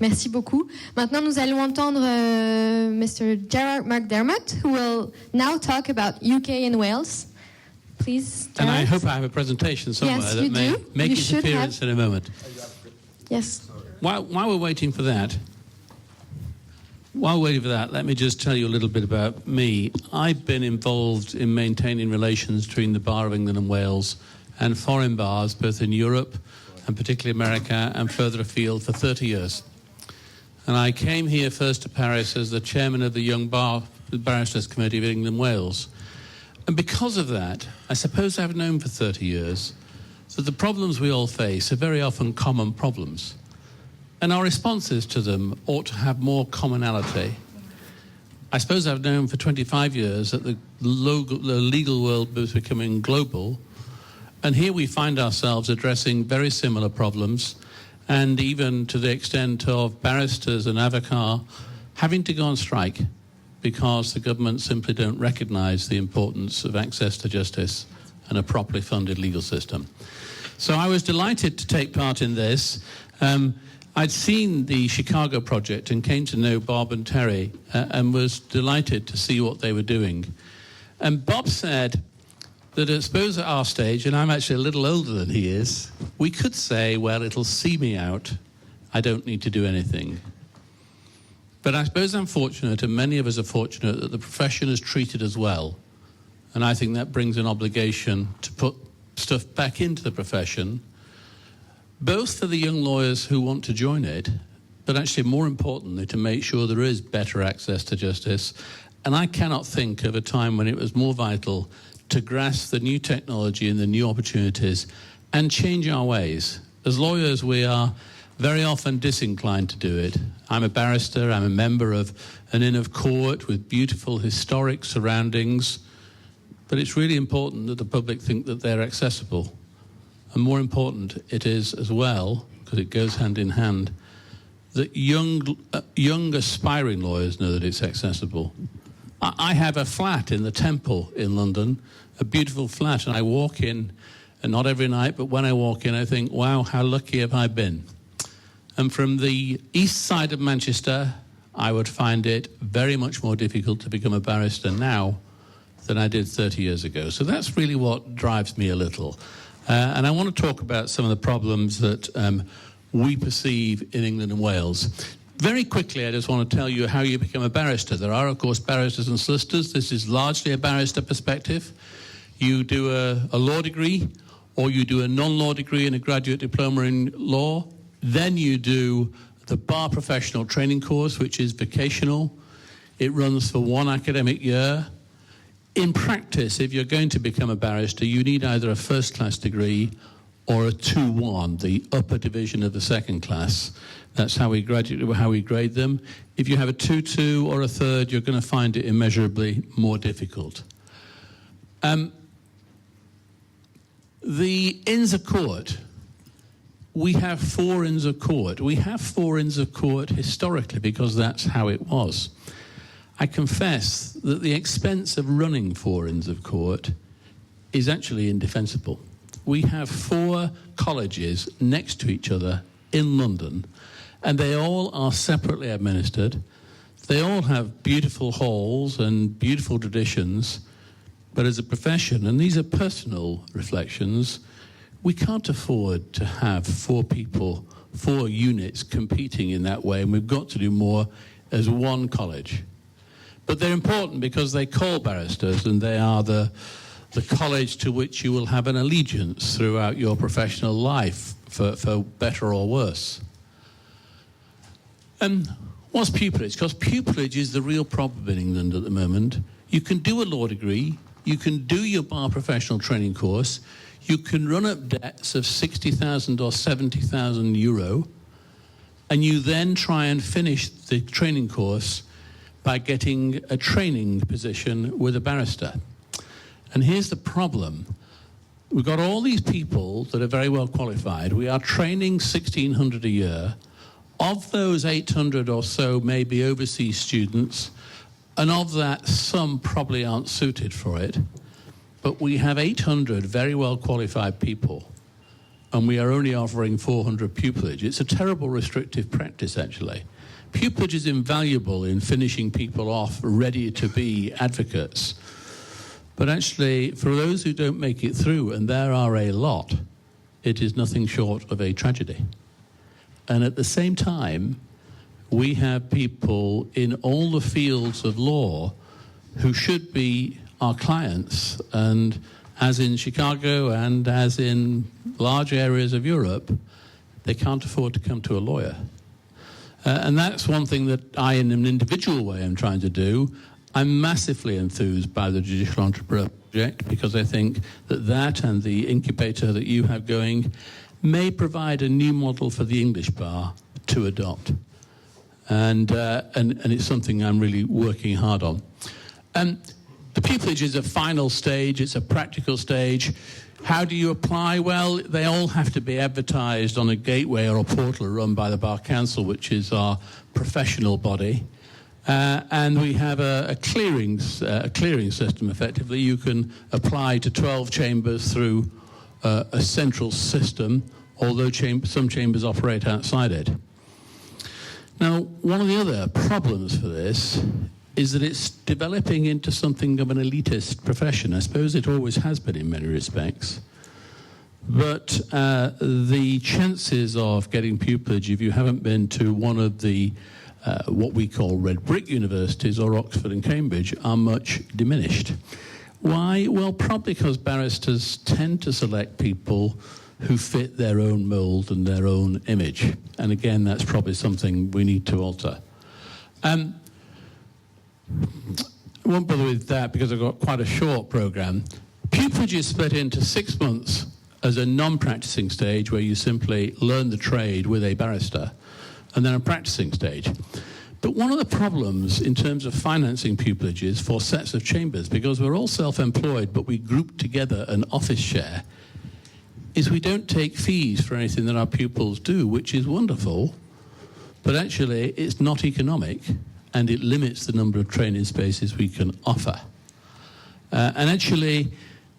Merci beaucoup. Maintenant, nous allons entendre Mr. Gerard McDermott, who will now talk about UK and Wales. Please, Gerard. And I hope I have a presentation somewhere Yes, that you may do. make You its should appearance have. in a moment. Yes. While we're waiting for that, let me just tell you a little bit about me. I've been involved in maintaining relations between the Bar of England and Wales and foreign bars, both in Europe and particularly America and further afield, for 30 years. And I came here first to Paris as the chairman of the Young Barristers Committee of England and Wales. And because of that, I suppose I've known for 30 years that the problems we all face are very often common problems. And our responses to them ought to have more commonality. I suppose I've known for 25 years that the legal world was becoming global, and here we find ourselves addressing very similar problems, and even to the extent of barristers and avocats having to go on strike because the government simply don't recognise the importance of access to justice and a properly funded legal system. So I was delighted to take part in this. I'd seen the Chicago project and came to know Bob and Terri and was delighted to see what they were doing. And Bob said that I suppose at our stage, and I'm actually a little older than he is, we could say, well, it'll see me out. I don't need to do anything. But I suppose I'm fortunate, and many of us are fortunate, that the profession is treated as well. And I think that brings an obligation to put stuff back into the profession, both for the young lawyers who want to join it, but actually more importantly to make sure there is better access to justice. And I cannot think of a time when it was more vital to grasp the new technology and the new opportunities and change our ways. As lawyers, we are very often disinclined to do it. I'm a barrister, I'm a member of an Inn of Court with beautiful historic surroundings, but it's really important that the public think that they're accessible. And more important, it is as well, because it goes hand in hand, that young aspiring lawyers know that it's accessible. I have a flat in the Temple in London, a beautiful flat, and I walk in, and not every night, but when I walk in, I think, wow, how lucky have I been? And from the east side of Manchester, I would find it very much more difficult to become a barrister now than I did 30 years ago. So that's really what drives me a little. And I want to talk about some of the problems that we perceive in England and Wales. Very quickly, I just want to tell you how you become a barrister. There are, of course, barristers and solicitors. This is largely a barrister perspective. You do a law degree, or you do a non-law degree and a graduate diploma in law. Then you do the bar professional training course, which is vocational. It runs for 1 academic year. In practice, if you're going to become a barrister, you need either a first-class degree or a 2-1, the upper division of the second class. That's how we grade them. If you have a 2-2 or a third, you're going to find it immeasurably more difficult. The Inns of Court. We have 4 Inns of Court. We have 4 Inns of Court historically because that's how it was. I confess that the expense of running 4 Inns of Court is actually indefensible. We have 4 colleges next to each other in London, and they all are separately administered. They all have beautiful halls and beautiful traditions, but as a profession, and these are personal reflections, we can't afford to have 4 people, 4 units competing in that way, and we've got to do more as one college. But they're important because they call barristers, and they are the college to which you will have an allegiance throughout your professional life, for better or worse. And what's pupillage? Because pupillage is the real problem in England at the moment. You can do a law degree, you can do your bar professional training course, you can run up debts of 60,000 or 70,000 euro, and you then try and finish the training course by getting a training position with a barrister. And here's the problem. We've got all these people that are very well qualified. We are training 1,600 a year. Of those, 800 or so may be overseas students, and of that, some probably aren't suited for it. But we have 800 very well qualified people, and we are only offering 400 pupillage. It's a terrible restrictive practice, actually. Pupillage is invaluable in finishing people off ready to be advocates. But actually, for those who don't make it through, and there are a lot, it is nothing short of a tragedy. And at the same time, we have people in all the fields of law who should be our clients, and as in Chicago and as in large areas of Europe, they can't afford to come to a lawyer. And that's one thing that I, in an individual way, am trying to do. I'm massively enthused by the judicial project because I think that and the incubator that you have going may provide a new model for the English bar to adopt. And it's something I'm really working hard on. The pupillage is a final stage, it's a practical stage. How do you apply? Well, they all have to be advertised on a gateway or a portal run by the Bar Council, which is our professional body. And we have a clearing system, effectively. You can apply to 12 chambers through a central system, although some chambers operate outside it. Now, one of the other problems for this is that it's developing into something of an elitist profession. I suppose it always has been in many respects. But the chances of getting pupillage, if you haven't been to one of the what we call red brick universities or Oxford and Cambridge, are much diminished. Why? Well, probably because barristers tend to select people who fit their own mould and their own image. And again, that's probably something we need to alter. I won't bother with that because I've got quite a short programme. Pupillage is split into 6 months as a non-practicing stage where you simply learn the trade with a barrister, and then a practicing stage. But one of the problems in terms of financing pupillages for sets of chambers, because we're all self-employed but we group together an office share, is we don't take fees for anything that our pupils do, which is wonderful, but actually it's not economic and it limits the number of training spaces we can offer. And actually,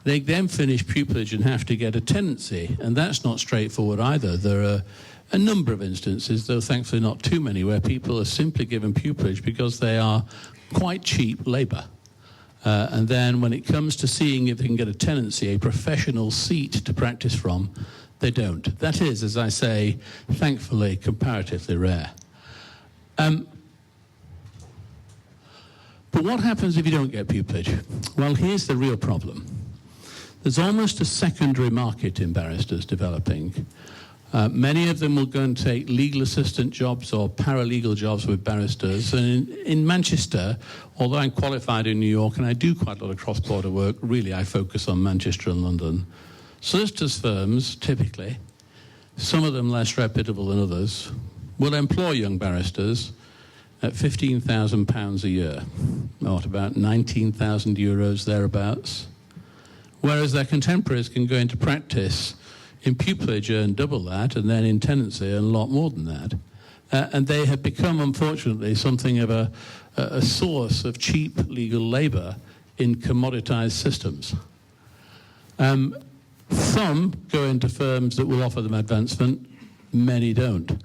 they then finish pupillage and have to get a tenancy, and that's not straightforward either. There are a number of instances, though thankfully not too many, where people are simply given pupillage because they are quite cheap labour. And then when it comes to seeing if they can get a tenancy, a professional seat to practice from, they don't. That is, as I say, thankfully comparatively rare. But what happens if you don't get pupillage? Well, here's the real problem. There's almost a secondary market in barristers developing. Many of them will go and take legal assistant jobs or paralegal jobs with barristers. And in Manchester, although I'm qualified in New York and I do quite a lot of cross-border work, really I focus on Manchester and London. Solicitors' firms, typically, some of them less reputable than others, will employ young barristers at £15,000 a year, or at about 19,000 euros thereabouts, whereas their contemporaries can go into practice in pupillage earn double that, and then in tenancy earn a lot more than that. And they have become, unfortunately, something of a source of cheap legal labour in commoditised systems. Some go into firms that will offer them advancement, many don't.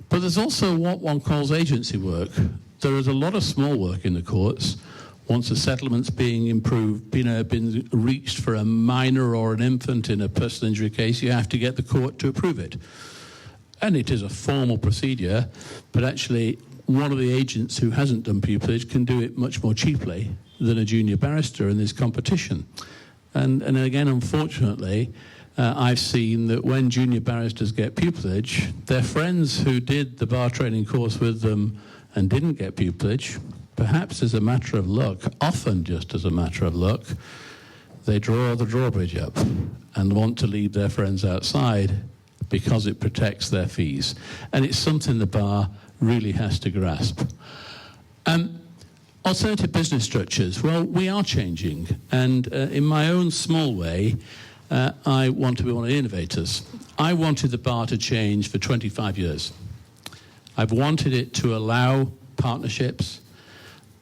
But there's also what one calls agency work. There is a lot of small work in the courts. Once a settlement's being improved, been reached for a minor or an infant in a personal injury case, you have to get the court to approve it. And it is a formal procedure, but actually one of the agents who hasn't done pupillage can do it much more cheaply than a junior barrister in this competition. And again, unfortunately, I've seen that when junior barristers get pupillage, their friends who did the bar training course with them and didn't get pupillage, perhaps as a matter of luck, often just as a matter of luck, they draw the drawbridge up and want to leave their friends outside because it protects their fees. And it's something the bar really has to grasp. Alternative business structures. Well, we are changing. And in my own small way, I want to be one of the innovators. I wanted the bar to change for 25 years. I've wanted it to allow partnerships.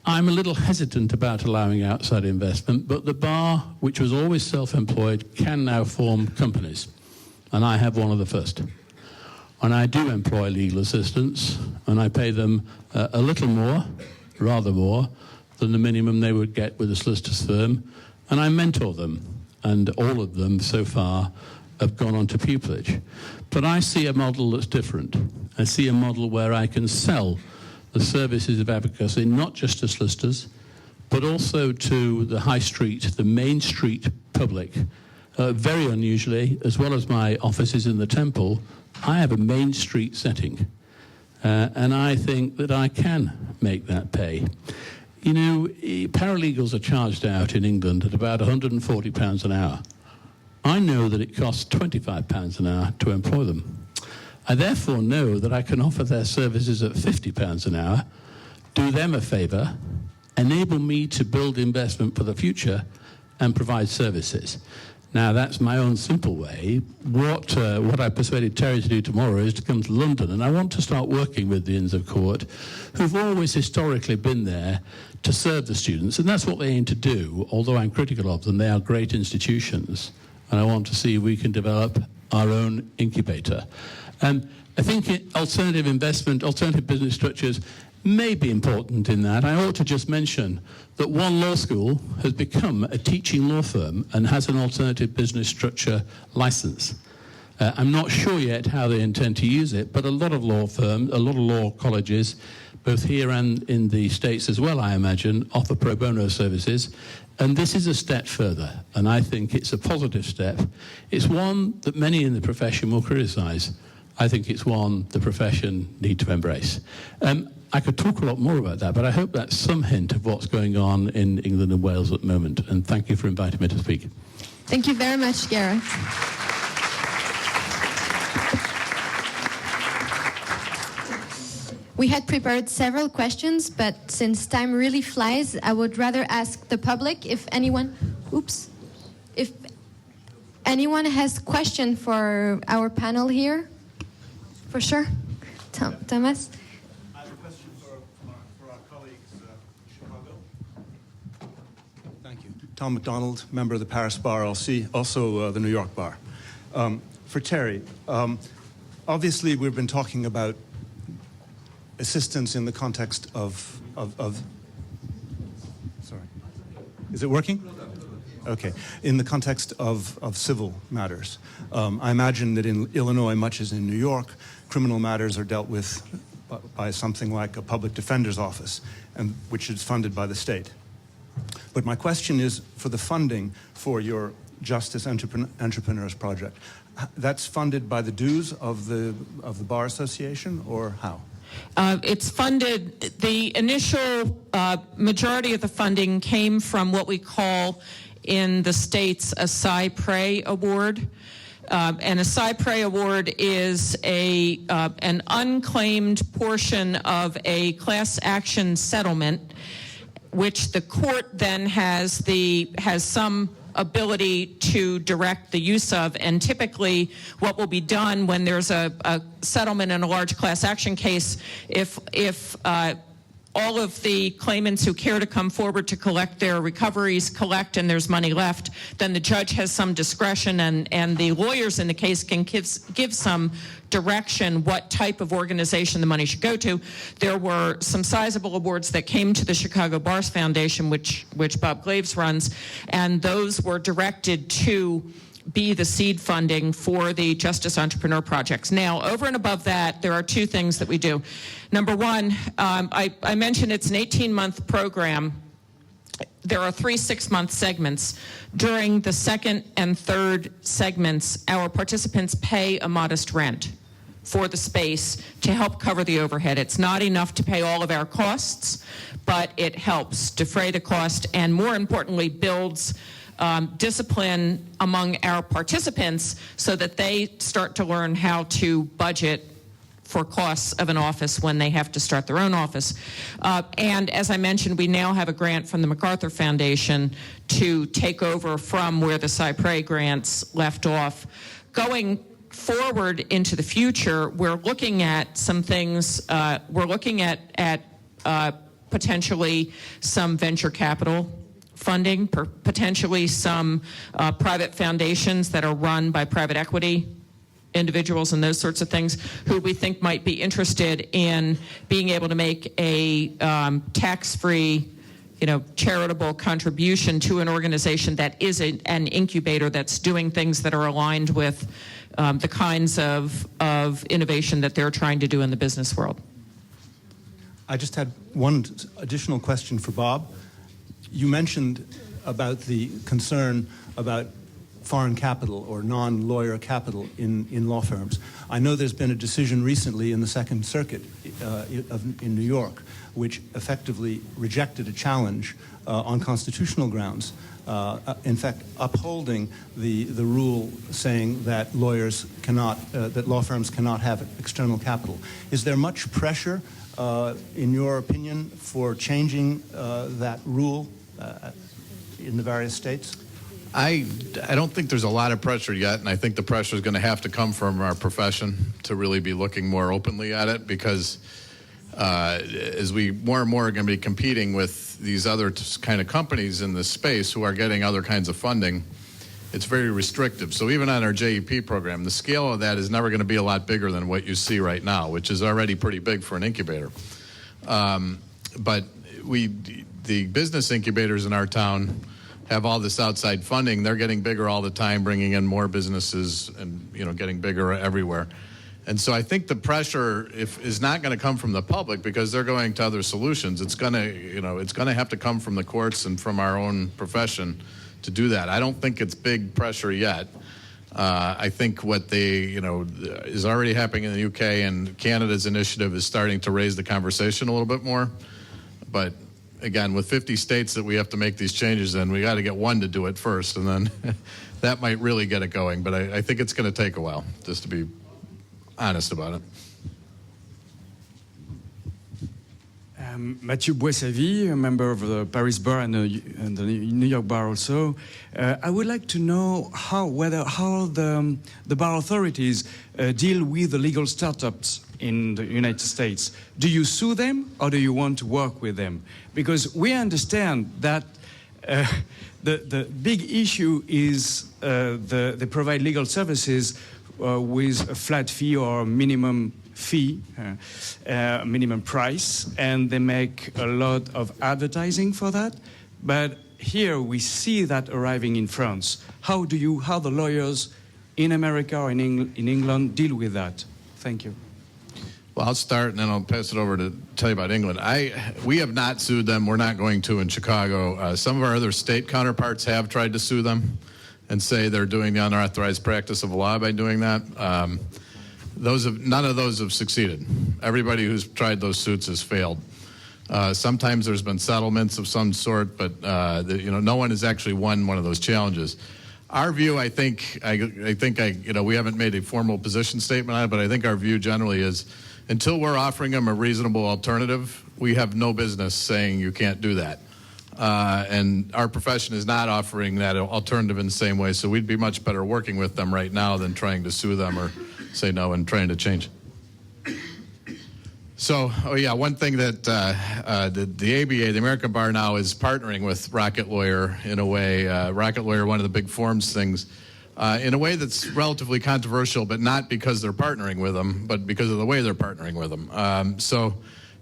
I'm a little hesitant about allowing outside investment, but the bar, which was always self-employed, can now form companies. And I have one of the first. And I do employ legal assistants, and I pay them a little more, rather more, than the minimum they would get with a solicitor's firm. And I mentor them. And all of them so far have gone on to pupillage. But I see a model that's different. I see a model where I can sell the services of advocacy, not just to solicitors, but also to the high street, the main street public. Very unusually, as well as my offices in the Temple, I have a main street setting. And I think that I can make that pay. You know, paralegals are charged out in England at about £140 an hour. I know that it costs £25 an hour to employ them. I therefore know that I can offer their services at £50 an hour, do them a favour, enable me to build investment for the future, and provide services. Now, that's my own simple way. What I persuaded Terri to do tomorrow is to come to London, and I want to start working with the Inns of Court, who've always historically been there to serve the students, and that's what they aim to do. Although I'm critical of them, they are great institutions, and I want to see if we can develop our own incubator. I think alternative investment, alternative business structures may be important in that. I ought to just mention that one law school has become a teaching law firm and has an alternative business structure license. I'm not sure yet how they intend to use it, but a lot of law firms, a lot of law colleges, both here and in the States as well, I imagine, offer pro bono services. And this is a step further, and I think it's a positive step. It's one that many in the profession will criticise. I think it's one the profession need to embrace. I could talk a lot more about that, but I hope that's some hint of what's going on in England and Wales at the moment. And thank you for inviting me to speak. Thank you very much, Gerard. We had prepared several questions, but since time really flies, I would rather ask the public if anyone has question for our panel here. For sure. Thomas? I have a question for our colleagues in Chicago. Thank you. Tom McDonald, member of the Paris Bar LC, also the New York Bar. For Terri, obviously we've been talking about assistance in the context of sorry, is it working? Okay, in the context of civil matters. I imagine that in Illinois, much as in New York, criminal matters are dealt with by something like a public defender's office, and which is funded by the state. But my question is for the funding for your Justice Entrepreneurs Project. That's funded by the dues of the Bar Association, or how? It's funded, the initial majority of the funding came from what we call in the States a Cypre award. And a Cypre award is an unclaimed portion of a class action settlement, which the court then has some ability to direct the use of. And typically what will be done when there's a settlement in a large class action case, if all of the claimants who care to come forward to collect their recoveries collect and there's money left, then the judge has some discretion and the lawyers in the case can give some direction what type of organization the money should go to. There were some sizable awards that came to the Chicago Bars Foundation, which Bob GLAVES runs, and those were directed to be the seed funding for the Justice Entrepreneur Projects. Now, over and above that, there are two things that we do. Number one, I mentioned it's an 18-month program. There are 3 6-month segments. During the second and third segments, our participants pay a modest rent for the space to help cover the overhead. It's not enough to pay all of our costs, but it helps defray the cost and, more importantly, builds discipline among our participants so that they start to learn how to budget for costs of an office when they have to start their own office. And as I mentioned, we now have a grant from the MacArthur Foundation to take over from where the Cypre grants left off. Going forward into the future, we're looking at some things. We're looking at potentially some venture capital funding, potentially some private foundations that are run by private equity individuals and those sorts of things who we think might be interested in being able to make a tax-free, charitable contribution to an organization that is an incubator that's doing things that are aligned with the kinds of innovation that they're trying to do in the business world. I just had one additional question for Bob. You mentioned about the concern about foreign capital or non-lawyer capital in law firms. I know there's been a decision recently in the Second Circuit in New York which effectively rejected a challenge on constitutional grounds, in fact upholding the rule saying that lawyers cannot, that law firms cannot have external capital. Is there much pressure, in your opinion, for changing that rule in the various states? I don't think there's a lot of pressure yet, and I think the pressure is going to have to come from our profession to really be looking more openly at it, because as we more and more are going to be competing with these other kind of companies in this space who are getting other kinds of funding, it's very restrictive. So even on our JEP program, the scale of that is never going to be a lot bigger than what you see right now, which is already pretty big for an incubator. But the business incubators in our town have all this outside funding. They're getting bigger all the time, bringing in more businesses and, you know, getting bigger everywhere. And so I think the pressure is not going to come from the public because they're going to other solutions. It's going to, you know, it's going to have to come from the courts and from our own profession to do that. I don't think it's big pressure yet. I think what is already happening in the UK, and Canada's initiative is starting to raise the conversation a little bit more. But again, with 50 states that we have to make these changes in, we got to get one to do it first, and then that might really get it going. But I think it's going to take a while, just to be honest about it. Mathieu Boissavy, a member of the Paris Bar and the New York Bar also. I would like to know how the bar authorities deal with the legal startups in the United States. Do you sue them or do you want to work with them? Because we understand that the big issue is they provide legal services with a flat fee or a minimum fee, minimum price, and they make a lot of advertising for that. But here we see that arriving in France. How the lawyers in America or in England deal with that? Thank you. Well, I'll start and then I'll pass it over to tell you about England. We have not sued them. We're not going to in Chicago. Some of our other state counterparts have tried to sue them and say they're doing the unauthorized practice of law by doing that. None of those have succeeded. Everybody who's tried those suits has failed. Sometimes there's been settlements of some sort, but no one has actually won one of those challenges. Our view, I think we haven't made a formal position statement on it, but I think our view generally is until we're offering them a reasonable alternative, we have no business saying you can't do that. And our profession is not offering that alternative in the same way, so we'd be much better working with them right now than trying to sue them or say no and trying to change it. So, one thing that the ABA, the American Bar now, is partnering with Rocket Lawyer in a way. Rocket Lawyer, one of the big forms things, in a way that's relatively controversial, but not because they're partnering with them, but because of the way they're partnering with them. So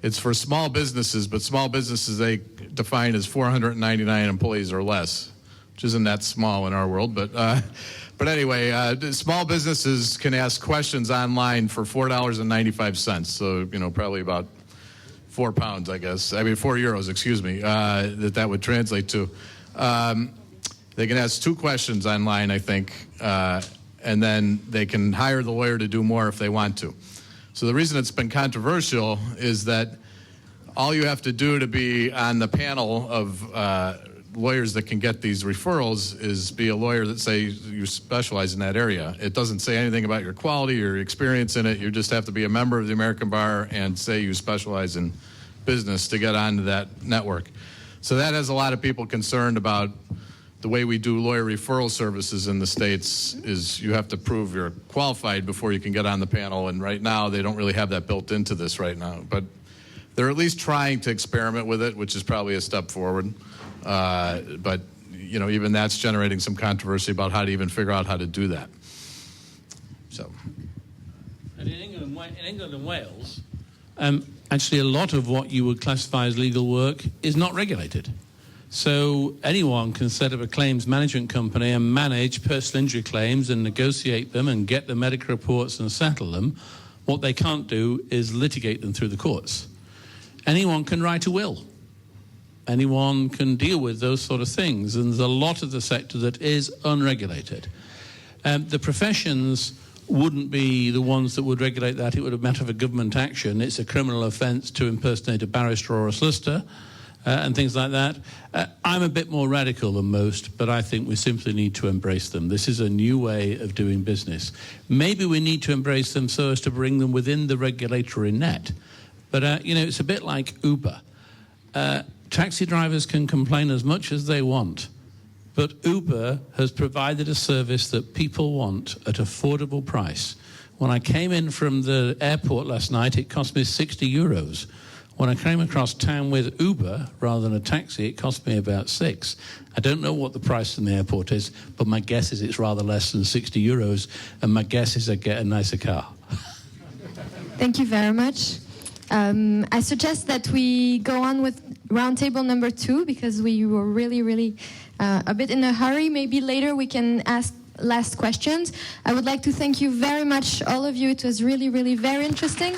it's for small businesses, but small businesses they define as 499 employees or less, which isn't that small in our world, but anyway, small businesses can ask questions online for $4.95. So, probably about £4, I guess. I mean, €4, excuse me, that would translate to. They can ask 2 questions online, I think, and then they can hire the lawyer to do more if they want to. So the reason it's been controversial is that all you have to do to be on the panel of lawyers that can get these referrals is be a lawyer that say you specialize in that area. It doesn't say anything about your quality or your experience in it. You just have to be a member of the American Bar and say you specialize in business to get onto that network. So that has a lot of people concerned about the way we do lawyer referral services in the States is you have to prove you're qualified before you can get on the panel, and right now they don't really have that built into this right now. But they're at least trying to experiment with it, which is probably a step forward. But even that's generating some controversy about how to even figure out how to do that. So, and in England and Wales, actually a lot of what you would classify as legal work is not regulated. So anyone can set up a claims management company and manage personal injury claims and negotiate them and get the medical reports and settle them. What they can't do is litigate them through the courts. Anyone can write a will. anyone can deal with those sort of things, and there's a lot of the sector that is unregulated. The professions wouldn't be the ones that would regulate that. It would have matter of a government action. It's a criminal offence to impersonate a barrister or a solicitor and things like that. I'm a bit more radical than most, but I think we simply need to embrace them. This is a new way of doing business. Maybe we need to embrace them so as to bring them within the regulatory net. But, you know, it's a bit like Uber. Taxi drivers can complain as much as they want, but Uber has provided a service that people want at affordable price. When I came in from the airport last night, it cost me 60 euros. When I came across town with Uber rather than a taxi, it cost me about 6. I don't know what the price in the airport is, but my guess is it's rather less than 60 euros, and my guess is I get a nicer car. Thank you very much. I suggest that we go on with roundtable number 2 because we were really a bit in a hurry. Maybe later we can ask last questions. I would like to thank you very much, all of you. It was really very interesting.